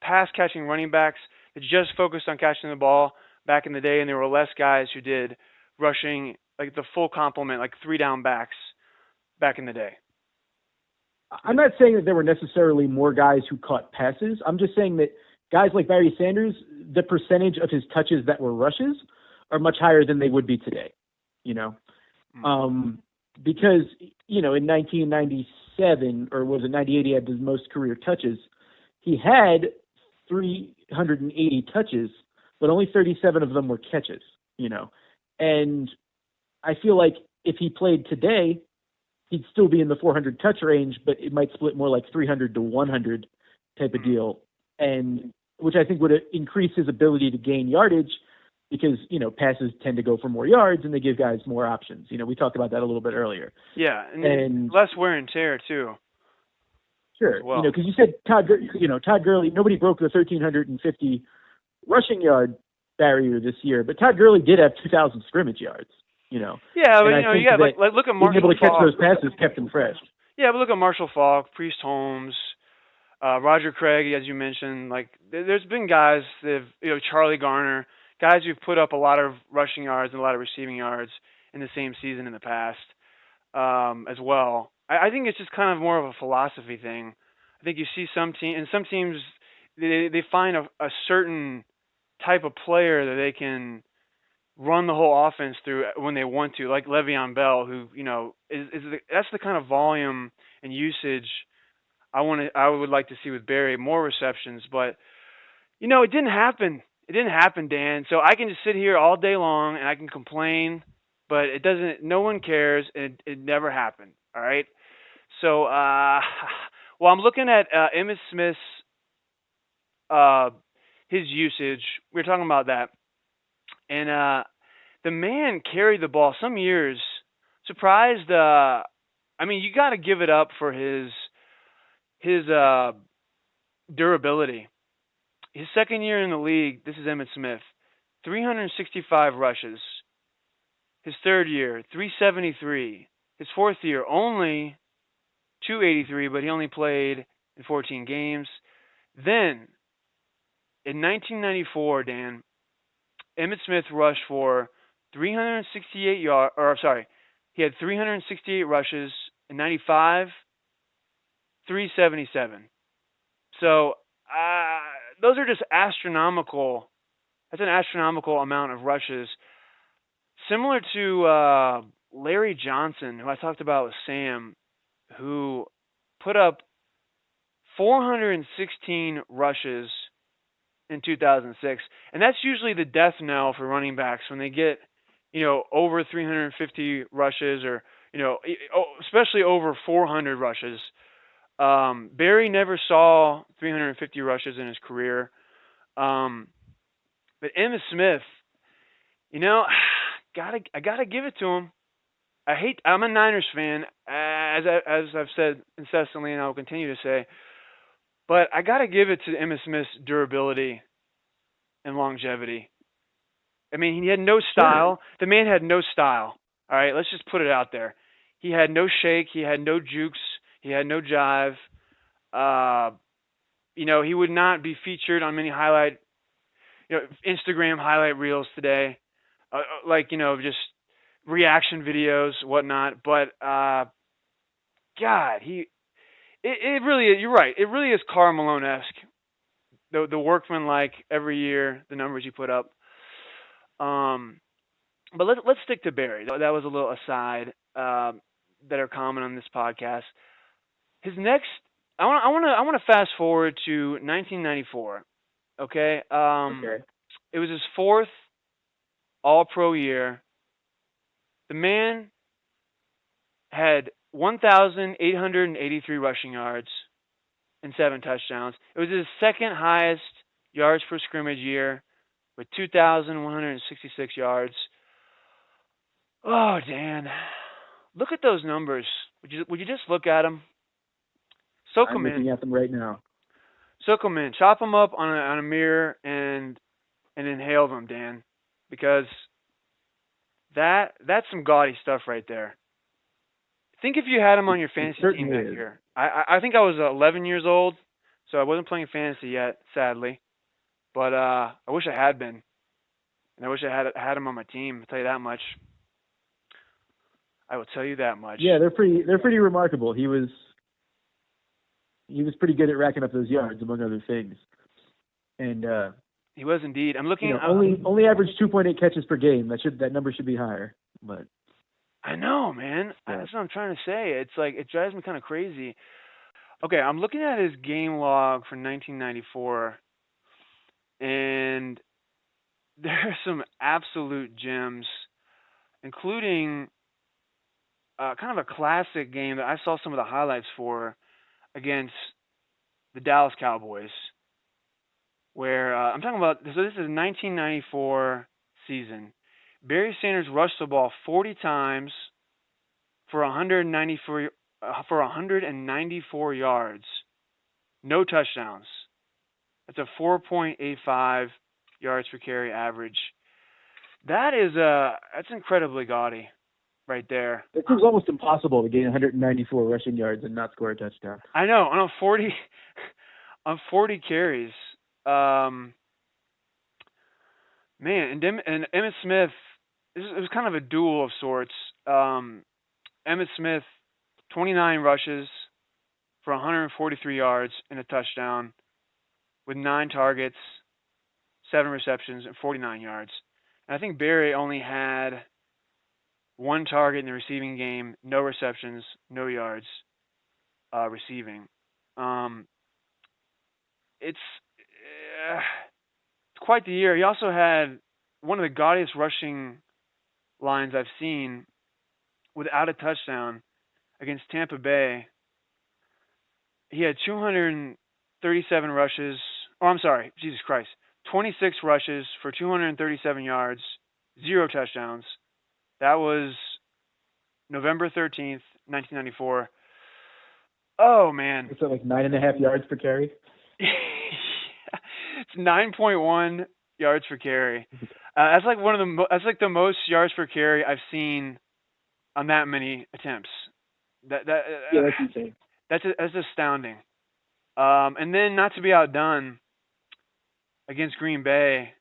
pass catching running backs that just focused on catching the ball back in the day, and there were less guys who did rushing, like the full complement, like 3 down backs back in the day. I'm not saying that there were necessarily more guys who caught passes. I'm just saying that guys like Barry Sanders, the percentage of his touches that were rushes are much higher than they would be today, because, in 1997, or was it 98, he had the most career touches. He had 380 touches, but only 37 of them were catches, and I feel like if he played today, he'd still be in the 400 touch range, but it might split more like 300 to 100 type of deal. And which I think would increase his ability to gain yardage, because, passes tend to go for more yards and they give guys more options. We talked about that a little bit earlier. Yeah, and less wear and tear too. Sure. Well. Because you said Todd Gurley, nobody broke the 1,350 rushing yard barrier this year, but Todd Gurley did have 2,000 scrimmage yards, Yeah, but you like look at Marshall being able to catch Faulk. those passes kept him fresh. Yeah, but look at Marshall Faulk, Priest Holmes, Roger Craig, as you mentioned. Like, there's been guys that have, Charlie Garner, guys who've put up a lot of rushing yards and a lot of receiving yards in the same season in the past, as well. I think it's just kind of more of a philosophy thing. I think you see some teams, they find a certain type of player that they can run the whole offense through when they want to, like Le'Veon Bell, who that's the kind of volume and usage I would like to see with Barry, more receptions, but it didn't happen. It didn't happen, Dan. So I can just sit here all day long and I can complain, but it doesn't. No one cares, and it never happened. All right. So, well, I'm looking at Emmitt Smith's his usage. We were talking about that, and the man carried the ball some years. Surprised. You got to give it up for his durability. His second year in the league, this is Emmitt Smith, 365 rushes. His third year, 373. His fourth year, only 283, but he only played in 14 games. Then, in 1994, Dan, Emmitt Smith rushed for 368 yards, he had 368 rushes in 95, 377. So, those are just astronomical. That's an astronomical amount of rushes. Similar to Larry Johnson, who I talked about with Sam, who put up 416 rushes in 2006, and that's usually the death knell for running backs when they get, over 350 rushes, or especially over 400 rushes. Barry never saw 350 rushes in his career, but Emmitt Smith, I gotta give it to him. I'm a Niners fan, as I've said incessantly, and I will continue to say. But I got to give it to Emmitt Smith's durability and longevity. I mean, he had no style. The man had no style. All right, let's just put it out there. He had no shake. He had no jukes. He had no jive. He would not be featured on many Instagram highlight reels today, just reaction videos, whatnot. But God, It really is. You're right. It really is Karl Malone-esque. The workman-like every year, the numbers you put up. But let's stick to Barry. That was a little aside that are common on this podcast. His next, I want to fast forward to 1994. Okay. Okay. It was his fourth All-Pro year. The man had 1,883 rushing yards and 7 touchdowns. It was his second highest yards per scrimmage year with 2,166 yards. Oh, Dan. Look at those numbers. Would you just look at them? Soak them in. I'm looking at them right now. Soak them in. Chop them up on a mirror and inhale them, Dan. Because that's some gaudy stuff right there. Think if you had him on your fantasy team that year. I think I was 11 years old, so I wasn't playing fantasy yet, sadly. But I wish I had been, and I wish I had him on my team. I'll tell you that much. I will tell you that much. Yeah, they're pretty remarkable. He was pretty good at racking up those yards, among other things. And he was indeed. I'm looking at only averaged 2.8 catches per game. That number should be higher, but. I know, man. Yeah. That's what I'm trying to say. It's like it drives me kind of crazy. Okay, I'm looking at his game log for 1994, and there are some absolute gems, including kind of a classic game that I saw some of the highlights for against the Dallas Cowboys, where I'm talking about. So this is a 1994 season. Barry Sanders rushed the ball 40 times for 194 yards, no touchdowns. That's a 4.85 yards per carry average. That's incredibly gaudy, right there. It seems almost impossible to gain 194 rushing yards and not score a touchdown. I know. On 40 carries, man. And Emmitt Smith. It was kind of a duel of sorts. Emmitt Smith, 29 rushes for 143 yards and a touchdown with 9 targets, 7 receptions, and 49 yards. And I think Barry only had 1 target in the receiving game, no receptions, no yards receiving. It's quite the year. He also had one of the gaudiest rushing lines I've seen without a touchdown against Tampa Bay. He had 237 rushes. Oh, I'm sorry. Jesus Christ. 26 rushes for 237 yards, 0 touchdowns. That was November 13th, 1994. Oh, man. Is that like 9.5 yards per carry? It's 9.1 yards per carry. That's like that's like the most yards per carry I've seen on that many attempts. Yeah, that's insane. That's astounding. And then, not to be outdone, against Green Bay,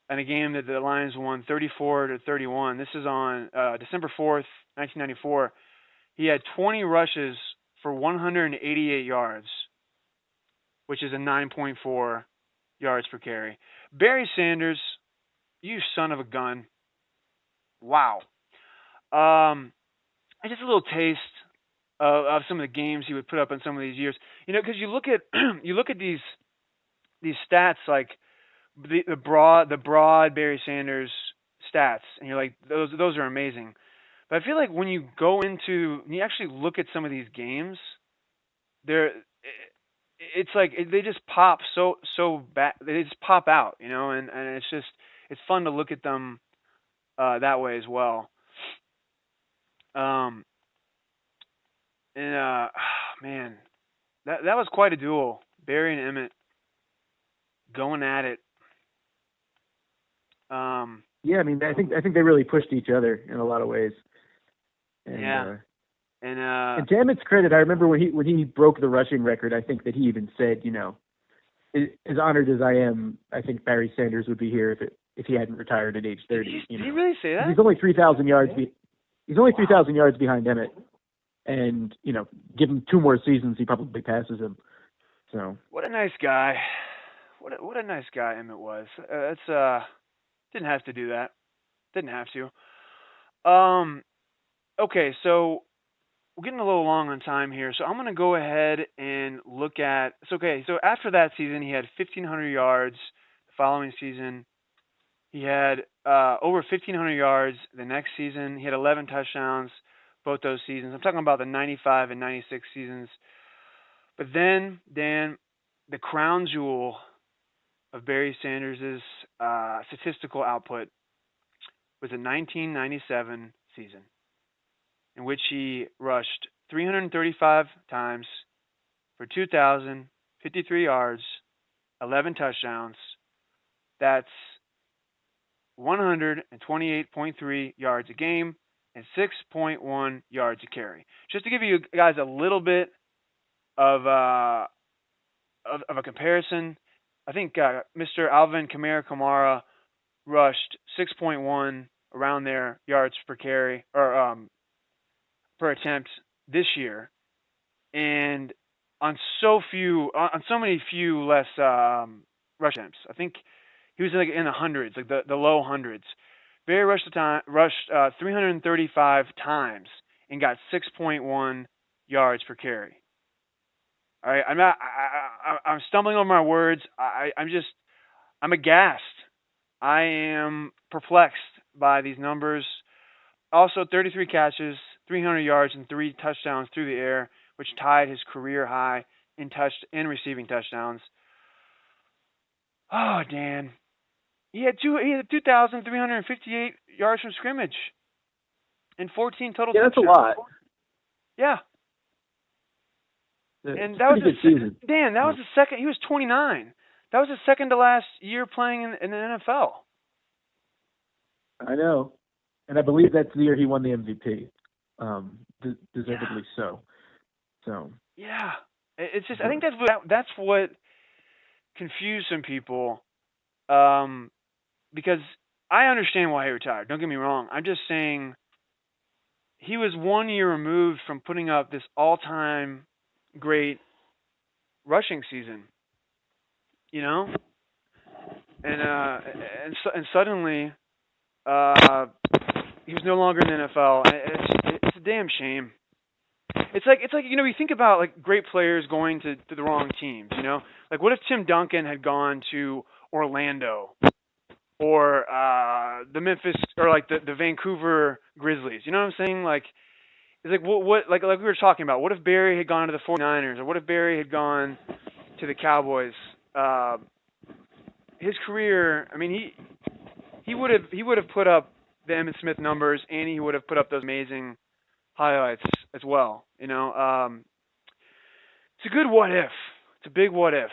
in a game that the Lions won 34-31. This is on December 4th, 1994. He had 20 rushes for 188 yards, which is a 9.4 yards per carry. Barry Sanders, you son of a gun. Wow. Just a little taste of some of the games he would put up in some of these years. Because you look at these stats, like the broad Barry Sanders stats, and you're like, those are amazing. But I feel like when you go into and you actually look at some of these games, it's like they just pop so bad. They just pop out, and it's fun to look at them that way as well. Man, that was quite a duel. Barry and Emmitt going at it. Yeah, I mean, I think they really pushed each other in a lot of ways. And, yeah. And to Emmitt's credit, I remember when he broke the rushing record, I think that he even said, as honored as I am, I think Barry Sanders would be here if he hadn't retired at age 30. Did he really say that? He's only 3,000 yards. He's only 3,000 yards behind Emmitt, and give him 2 more seasons, he probably passes him. So what a nice guy. What a nice guy Emmitt was. Didn't have to do that. Didn't have to. Okay, so we're getting a little long on time here, so I'm going to go ahead and look at. So after that season, he had 1,500 yards. The following season, he had over 1,500 yards. The next season, he had 11 touchdowns. Both those seasons. I'm talking about the 95 and 96 seasons. But then, Dan, the crown jewel of Barry Sanders' statistical output was a 1997 season, in which he rushed 335 times for 2,053 yards, 11 touchdowns. That's 128.3 yards a game and 6.1 yards a carry. Just to give you guys a little bit of a comparison, I think Mr. Alvin Kamara rushed 6.1 around there yards per carry or per attempt this year, and on so many few less rush attempts. I think he was in the hundreds, like the low hundreds. Barry rushed 335 times and got 6.1 yards per carry. All right, I'm stumbling over my words. I'm aghast. I am perplexed by these numbers. Also, 33 catches, 300 yards, and 3 touchdowns through the air, which tied his career high in receiving touchdowns. Oh, Dan. He had 2,358 yards from scrimmage and 14 total touchdowns. Yeah, that's a lot. Yeah. And that was season. Dan, that was the second. He was 29. That was his second to last year playing in the NFL. I know, and I believe that's the year he won the MVP. Deservedly so. So. Yeah, it's just I think that's what confused some people, because I understand why he retired. Don't get me wrong. I'm just saying he was 1 year removed from putting up this all-time great rushing season, and suddenly he was no longer in the NFL. It's a damn shame. It's like you think about like great players going to the wrong teams. Like what if Tim Duncan had gone to Orlando or the Memphis or like the Vancouver Grizzlies? You know what I'm saying? Like. It's like what like we were talking about. What if Barry had gone to the 49ers, or what if Barry had gone to the Cowboys? His career, I mean, he would have put up the Emmitt Smith numbers, and he would have put up those amazing highlights as well. It's a good what if. It's a big what if.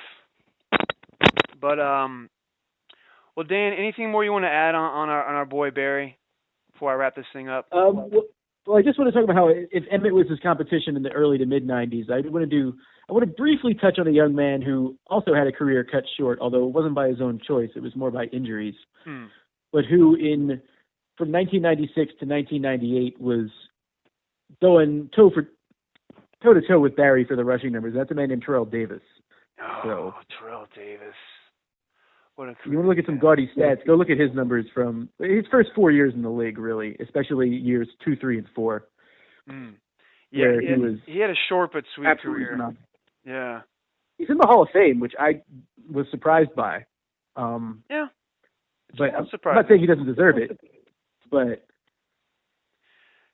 But well, Dan, anything more you want to add on our boy Barry before I wrap this thing up? Well, I just want to talk about how if Emmitt was his competition in the early to mid 90s, I want to briefly touch on a young man who also had a career cut short, although it wasn't by his own choice. It was more by injuries. But who from 1996 to 1998 was going toe to toe with Barry for the rushing numbers. That's a man named Terrell Davis. Terrell Davis. What a you want to look at some Gaudy stats? Go look at his numbers from his first 4 years in the league, really, especially years 2, 3, and 4. Yeah, where he was he had a short but sweet absolutely career. phenomenal. Yeah. He's in the Hall of Fame, which I was surprised by. Yeah. But Well, I'm not saying he doesn't deserve it, but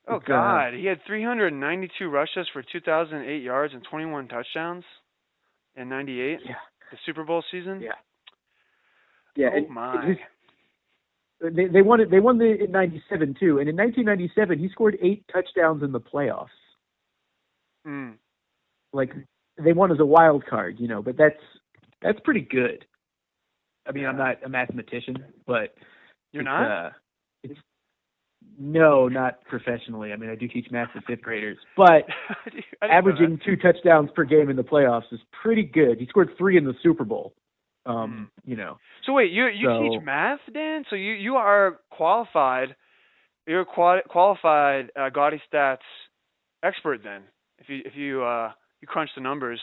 Oh it's, God, he had 392 rushes for 2,008 yards and 21 touchdowns in '98, yeah, the Super Bowl season. yeah, yeah. Oh my. They won it. They won in '97 too, and in 1997 he scored 8 touchdowns in the playoffs. Mm. Like they won as a wild card, but that's pretty good. I mean, I'm not a mathematician, but You're not? It's no, not professionally. I mean, I do teach math to 5th graders, but I didn't know averaging that. 2 touchdowns per game in the playoffs is pretty good. He scored 3 in the Super Bowl. So wait, you So- teach math, Dan? So you are qualified. You're a qualified Gaudy Stats expert then. If you crunch the numbers.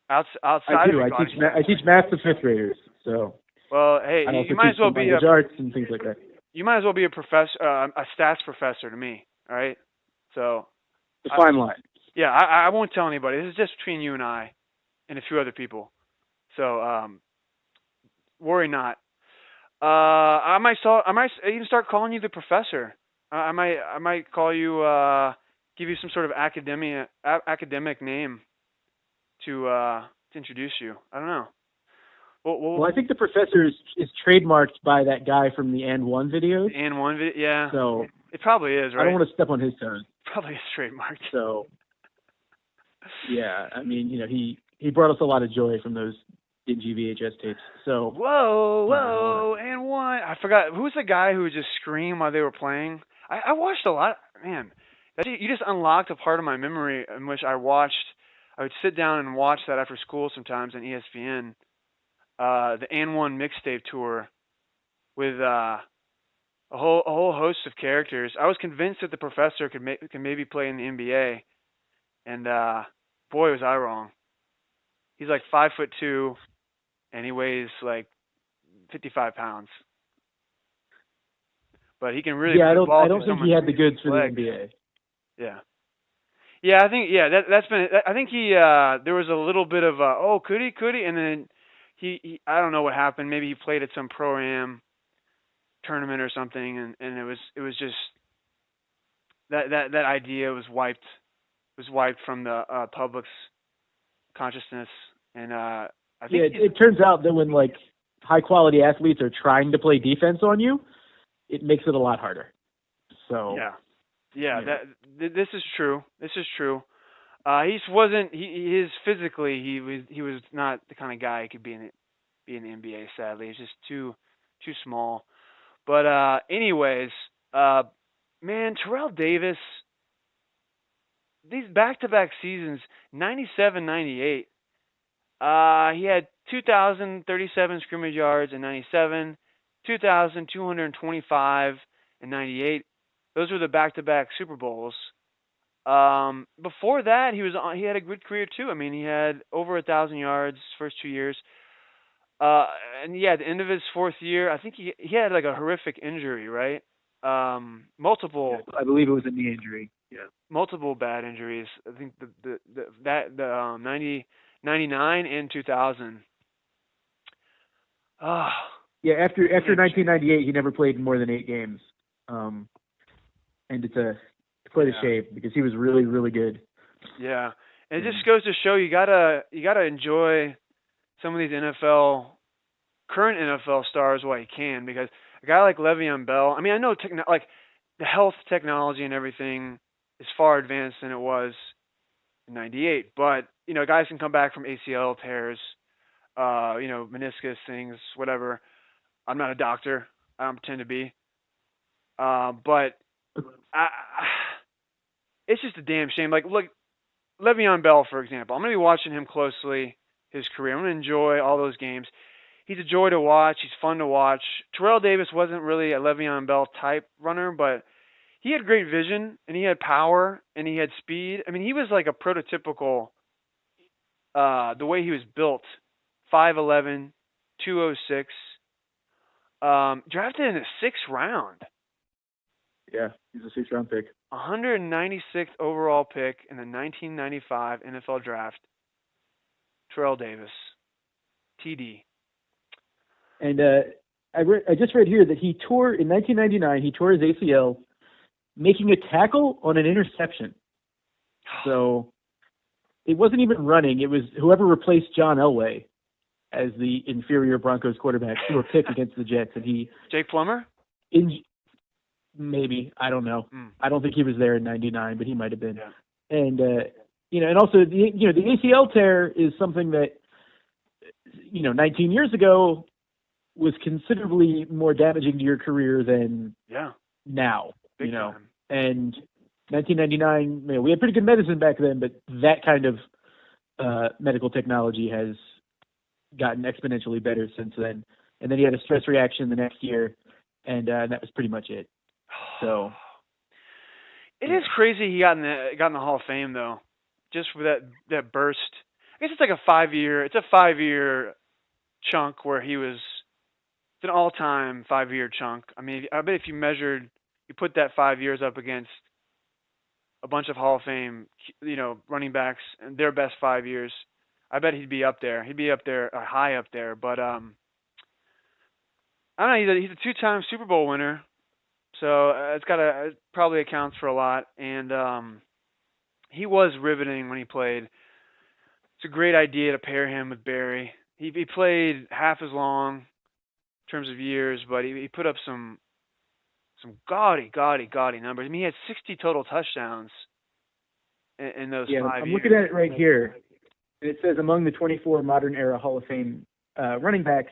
Outside I do. of I Gaudy teach Stats. I teach math to 5th graders. So Well, hey, I also you might teach as well some be language arts and things like that. you might as well be a professor, a stats professor to me. All right. So The fine line. yeah, I won't tell anybody. This is just between you and I, and a few other people. So worry not. I might even start calling you the professor. I might call you, give you some sort of academic name to introduce you. I don't know. Well, I think the professor is trademarked by that guy from the And One videos. And one video, yeah. So It probably is, right? I don't want to step on his toes. Probably is trademarked. So yeah, I mean, he brought us a lot of joy from those dingy VHS tapes. So Whoa, and one. I forgot who's the guy who would just scream while they were playing. I watched a lot. Man, you just unlocked a part of my memory in which I would sit down and watch that after school sometimes on ESPN. The And One mixtape tour with a whole host of characters. I was convinced that the professor could maybe play in the NBA, and boy was I wrong. He's like 5'2", and he weighs like 55 pounds. But he can really yeah, put the ball I don't through think he had the someone's goods for the legs. NBA. Yeah. Yeah, I think that's been. I think he there was a little bit of could he, and then he I don't know what happened. Maybe he played at some pro-am tournament or something, and it was just that idea was wiped from the public's consciousness, and I think it turns out that when like high quality athletes are trying to play defense on you, it makes it a lot harder. So yeah. This is true. He wasn't. His physically, he was not the kind of guy who could be in the NBA. Sadly, he's just too small. But anyways, man, Terrell Davis. These back-to-back seasons, 97, 98. He had 2,037 scrimmage yards in 97, 2,225 in 98. Those were the back-to-back Super Bowls. Before that, he had a good career too. I mean, he had over 1,000 yards first 2 years. And yeah, at the end of his 4th year, I think he had like a horrific injury, right? Multiple. I believe it was a knee injury. Yeah. Multiple bad injuries. I think the 99 and 2000. Yeah, after 1998, he never played more than 8 games, and it's quite a shame because he was really, really good. Yeah, and it just goes to show you gotta enjoy some of these current NFL stars while you can, because a guy like Le'Veon Bell. I mean, I know the health technology and everything is far advanced than it was in '98, but guys can come back from ACL tears, meniscus things, whatever. I'm not a doctor. I don't pretend to be. But it's just a damn shame. Like, look, Le'Veon Bell, for example. I'm going to be watching him closely, his career. I'm going to enjoy all those games. He's a joy to watch. He's fun to watch. Terrell Davis wasn't really a Le'Veon Bell type runner, but he had great vision, and he had power, and he had speed. I mean, he was like a prototypical, the way he was built, 5'11", 206, drafted in the 6th round. Yeah, he's a 6th-round pick. 196th overall pick in the 1995 NFL Draft. Terrell Davis, TD. And I just read here that he tore in 1999. He tore his ACL making a tackle on an interception. So it wasn't even running. It was whoever replaced John Elway as the inferior Broncos quarterback threw a pick against the Jets, and he Jake Plummer? Maybe, I don't know. I don't think he was there in '99, but he might have been. Yeah. And and also the ACL tear is something that 19 years ago was considerably more damaging to your career than now. Big time. And 1999, we had pretty good medicine back then, but that kind of medical technology has gotten exponentially better since then. And then he had a stress reaction the next year, and that was pretty much it. So it is crazy he got in the Hall of Fame though, just for that burst. I guess it's like a 5-year chunk where he was. It's an all-time 5-year chunk. I mean, I bet if you put that 5 years up against a bunch of Hall of Fame, running backs and their best 5 years, I bet he'd be up there. He'd be up there, high up there. But I don't know. He's a 2-time Super Bowl winner, so it probably accounts for a lot. And he was riveting when he played. It's a great idea to pair him with Barry. He played half as long in terms of years, but he put up some gaudy numbers. I mean, he had 60 total touchdowns in those 5 years. I'm looking at it right here. It says among the 24 modern era Hall of Fame running backs,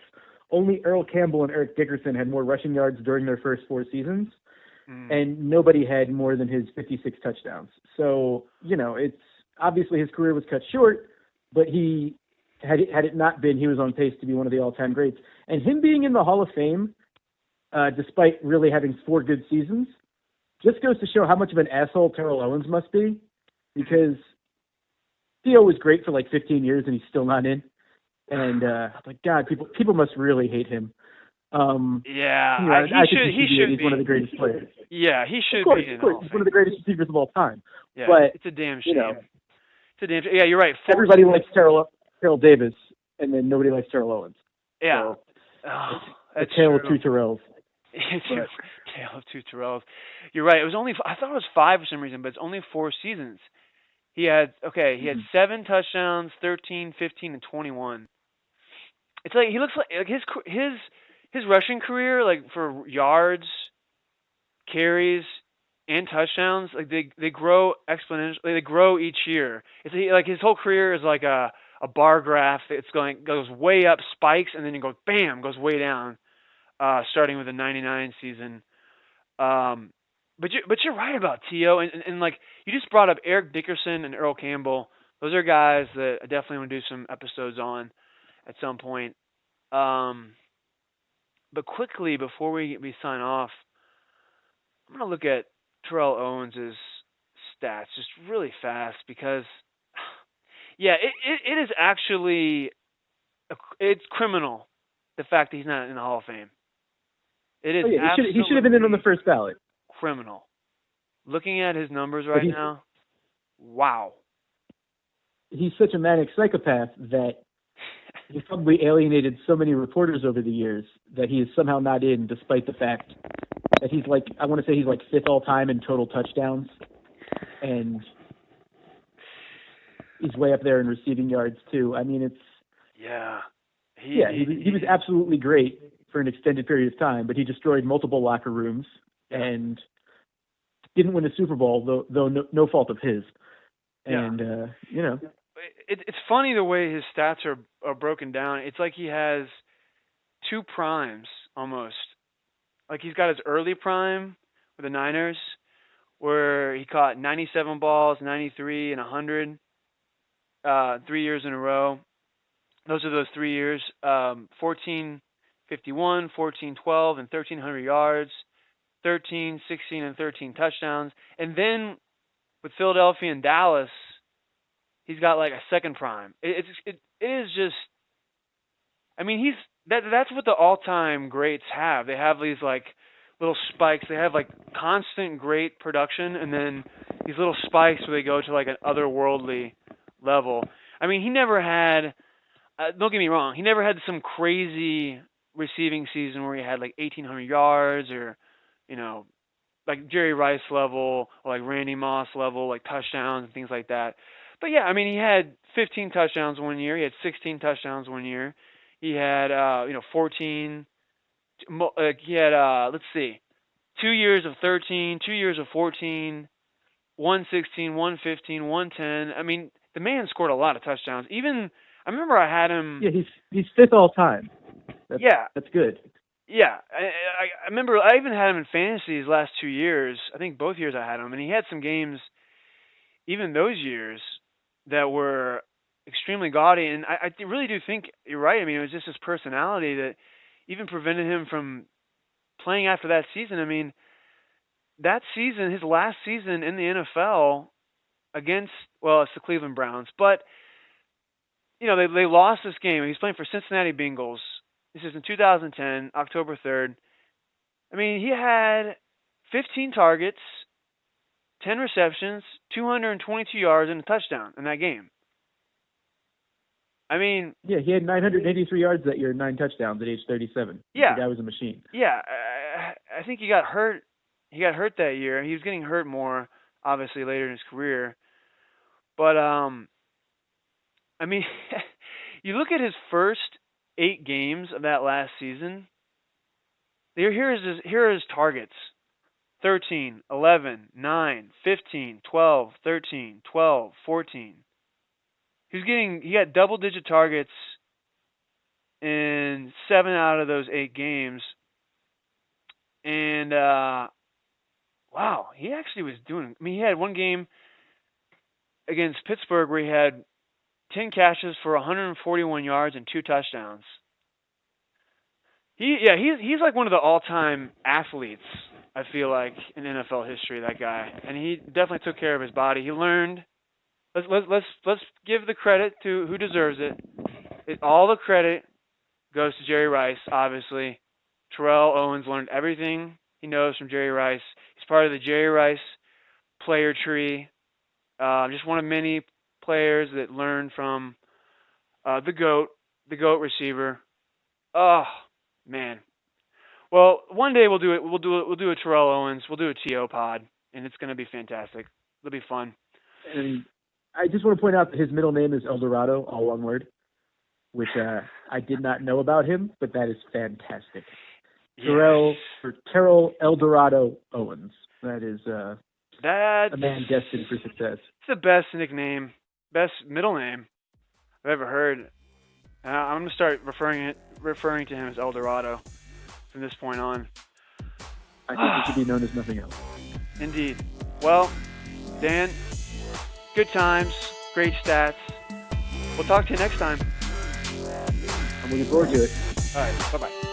only Earl Campbell and Eric Dickerson had more rushing yards during their first 4 seasons, and nobody had more than his 56 touchdowns. So, it's obviously his career was cut short, but he had it not been, he was on pace to be one of the all-time greats. And him being in the Hall of Fame, despite really having 4 good seasons, just goes to show how much of an asshole Terrell Owens must be, because Theo was great for like 15 years and he's still not in. And God, people must really hate him. Yeah, he should be. He's one of the greatest players. Yeah, he should be. Of course, he's one of the greatest receivers of all time. Yeah, but it's a damn shame. It's a damn shame. Yeah, you're right. Everybody likes Terrell Davis, and then nobody likes Terrell Owens. Yeah. So, that's a tale of true. 2 Terrells. It's a tale of 2 Terrells. You're right. I thought it was 5 for some reason, but it's only 4 seasons. He had 7 touchdowns, 13, 15, and 21. It's like he looks like his rushing career, like for yards, carries, and touchdowns, like they grow exponentially. They grow each year. It's like his whole career is like a bar graph. It's goes way up, spikes, and then it goes bam, goes way down. Starting with the '99 season. But you're right about T.O. and like you just brought up Eric Dickerson and Earl Campbell. Those are guys that I definitely want to do some episodes on at some point. But quickly before we sign off, I'm gonna look at Terrell Owens' stats just really fast because it is actually it's criminal the fact that he's not in the Hall of Fame. It is he should have been in on the first ballot. Criminal. Looking at his numbers right now, wow. He's such a manic psychopath that he's probably alienated so many reporters over the years that he is somehow not in, despite the fact that he's like, I want to say he's like 5th all time in total touchdowns, and he's way up there in receiving yards too. I mean, it's he was absolutely great for an extended period of time, but he destroyed multiple locker rooms and didn't win a Super Bowl, though no fault of his. And it's funny the way his stats are broken down. It's like he has 2 primes almost. Like he's got his early prime with the Niners, where he caught 97 balls, 93, and 100, 3 years in a row. Those are those 3 years. 1451, 1412, and 1,300 yards. 13, 16, and 13 touchdowns. And then with Philadelphia and Dallas, he's got like a second prime. It is just, I mean, that's what the all-time greats have. They have these like little spikes. They have like constant great production, and then these little spikes where they go to like an otherworldly level. I mean, he never had. Don't get me wrong. He never had some crazy receiving season where he had like 1,800 yards or, like Jerry Rice level or like Randy Moss level, like touchdowns and things like that. But yeah, I mean, he had 15 touchdowns one year. He had 16 touchdowns one year. He had, 14. He had, let's see, 2 years of 13, 2 years of 14, 116, 115, 110. I mean, the man scored a lot of touchdowns. Even, I remember I had him. Yeah, he's fifth all time. That's good. Yeah, I remember I even had him in fantasy his last 2 years. I think both years I had him, and he had some games, even those years, that were extremely gaudy. And I really do think you're right. I mean, it was just his personality that even prevented him from playing after that season. I mean, that season, his last season in the NFL against, it's the Cleveland Browns, but they lost this game. He was playing for Cincinnati Bengals. This is in 2010, October 3rd. I mean, he had 15 targets, 10 receptions, 222 yards, and a touchdown in that game. I mean... Yeah, he had 983 yards that year, 9 touchdowns at age 37. Yeah. The guy was a machine. Yeah, I think he got hurt. He got hurt that year. He was getting hurt more, obviously, later in his career. But, I mean, you look at his first 8 games of that last season. Here are his targets. 13, 11, 9, 15, 12, 13, 12, 14. He got double-digit targets in 7 out of those 8 games. And, wow, he actually was doing... I mean, he had one game against Pittsburgh where he had 10 catches for 141 yards and 2 touchdowns. He's like one of the all-time athletes, I feel like, in NFL history, that guy. And he definitely took care of his body. He learned. Let's give the credit to who deserves it. All the credit goes to Jerry Rice, obviously. Terrell Owens learned everything he knows from Jerry Rice. He's part of the Jerry Rice player tree. Just one of many players that learned from the GOAT receiver. Oh man. Well, one day we'll do it. We'll do a Terrell Owens. We'll do a TO pod, and it's going to be fantastic. It'll be fun. And I just want to point out that his middle name is Eldorado, all one word, which I did not know about him, but that is fantastic. Yes. Terrell Eldorado Owens. That is a man destined for success. It's the best nickname, best middle name I've ever heard. I'm going to start referring to him as Eldorado from this point on. I think he should be known as nothing else. Indeed. Well, Dan, good times, great stats. We'll talk to you next time. I'm looking forward to it. All right, bye-bye.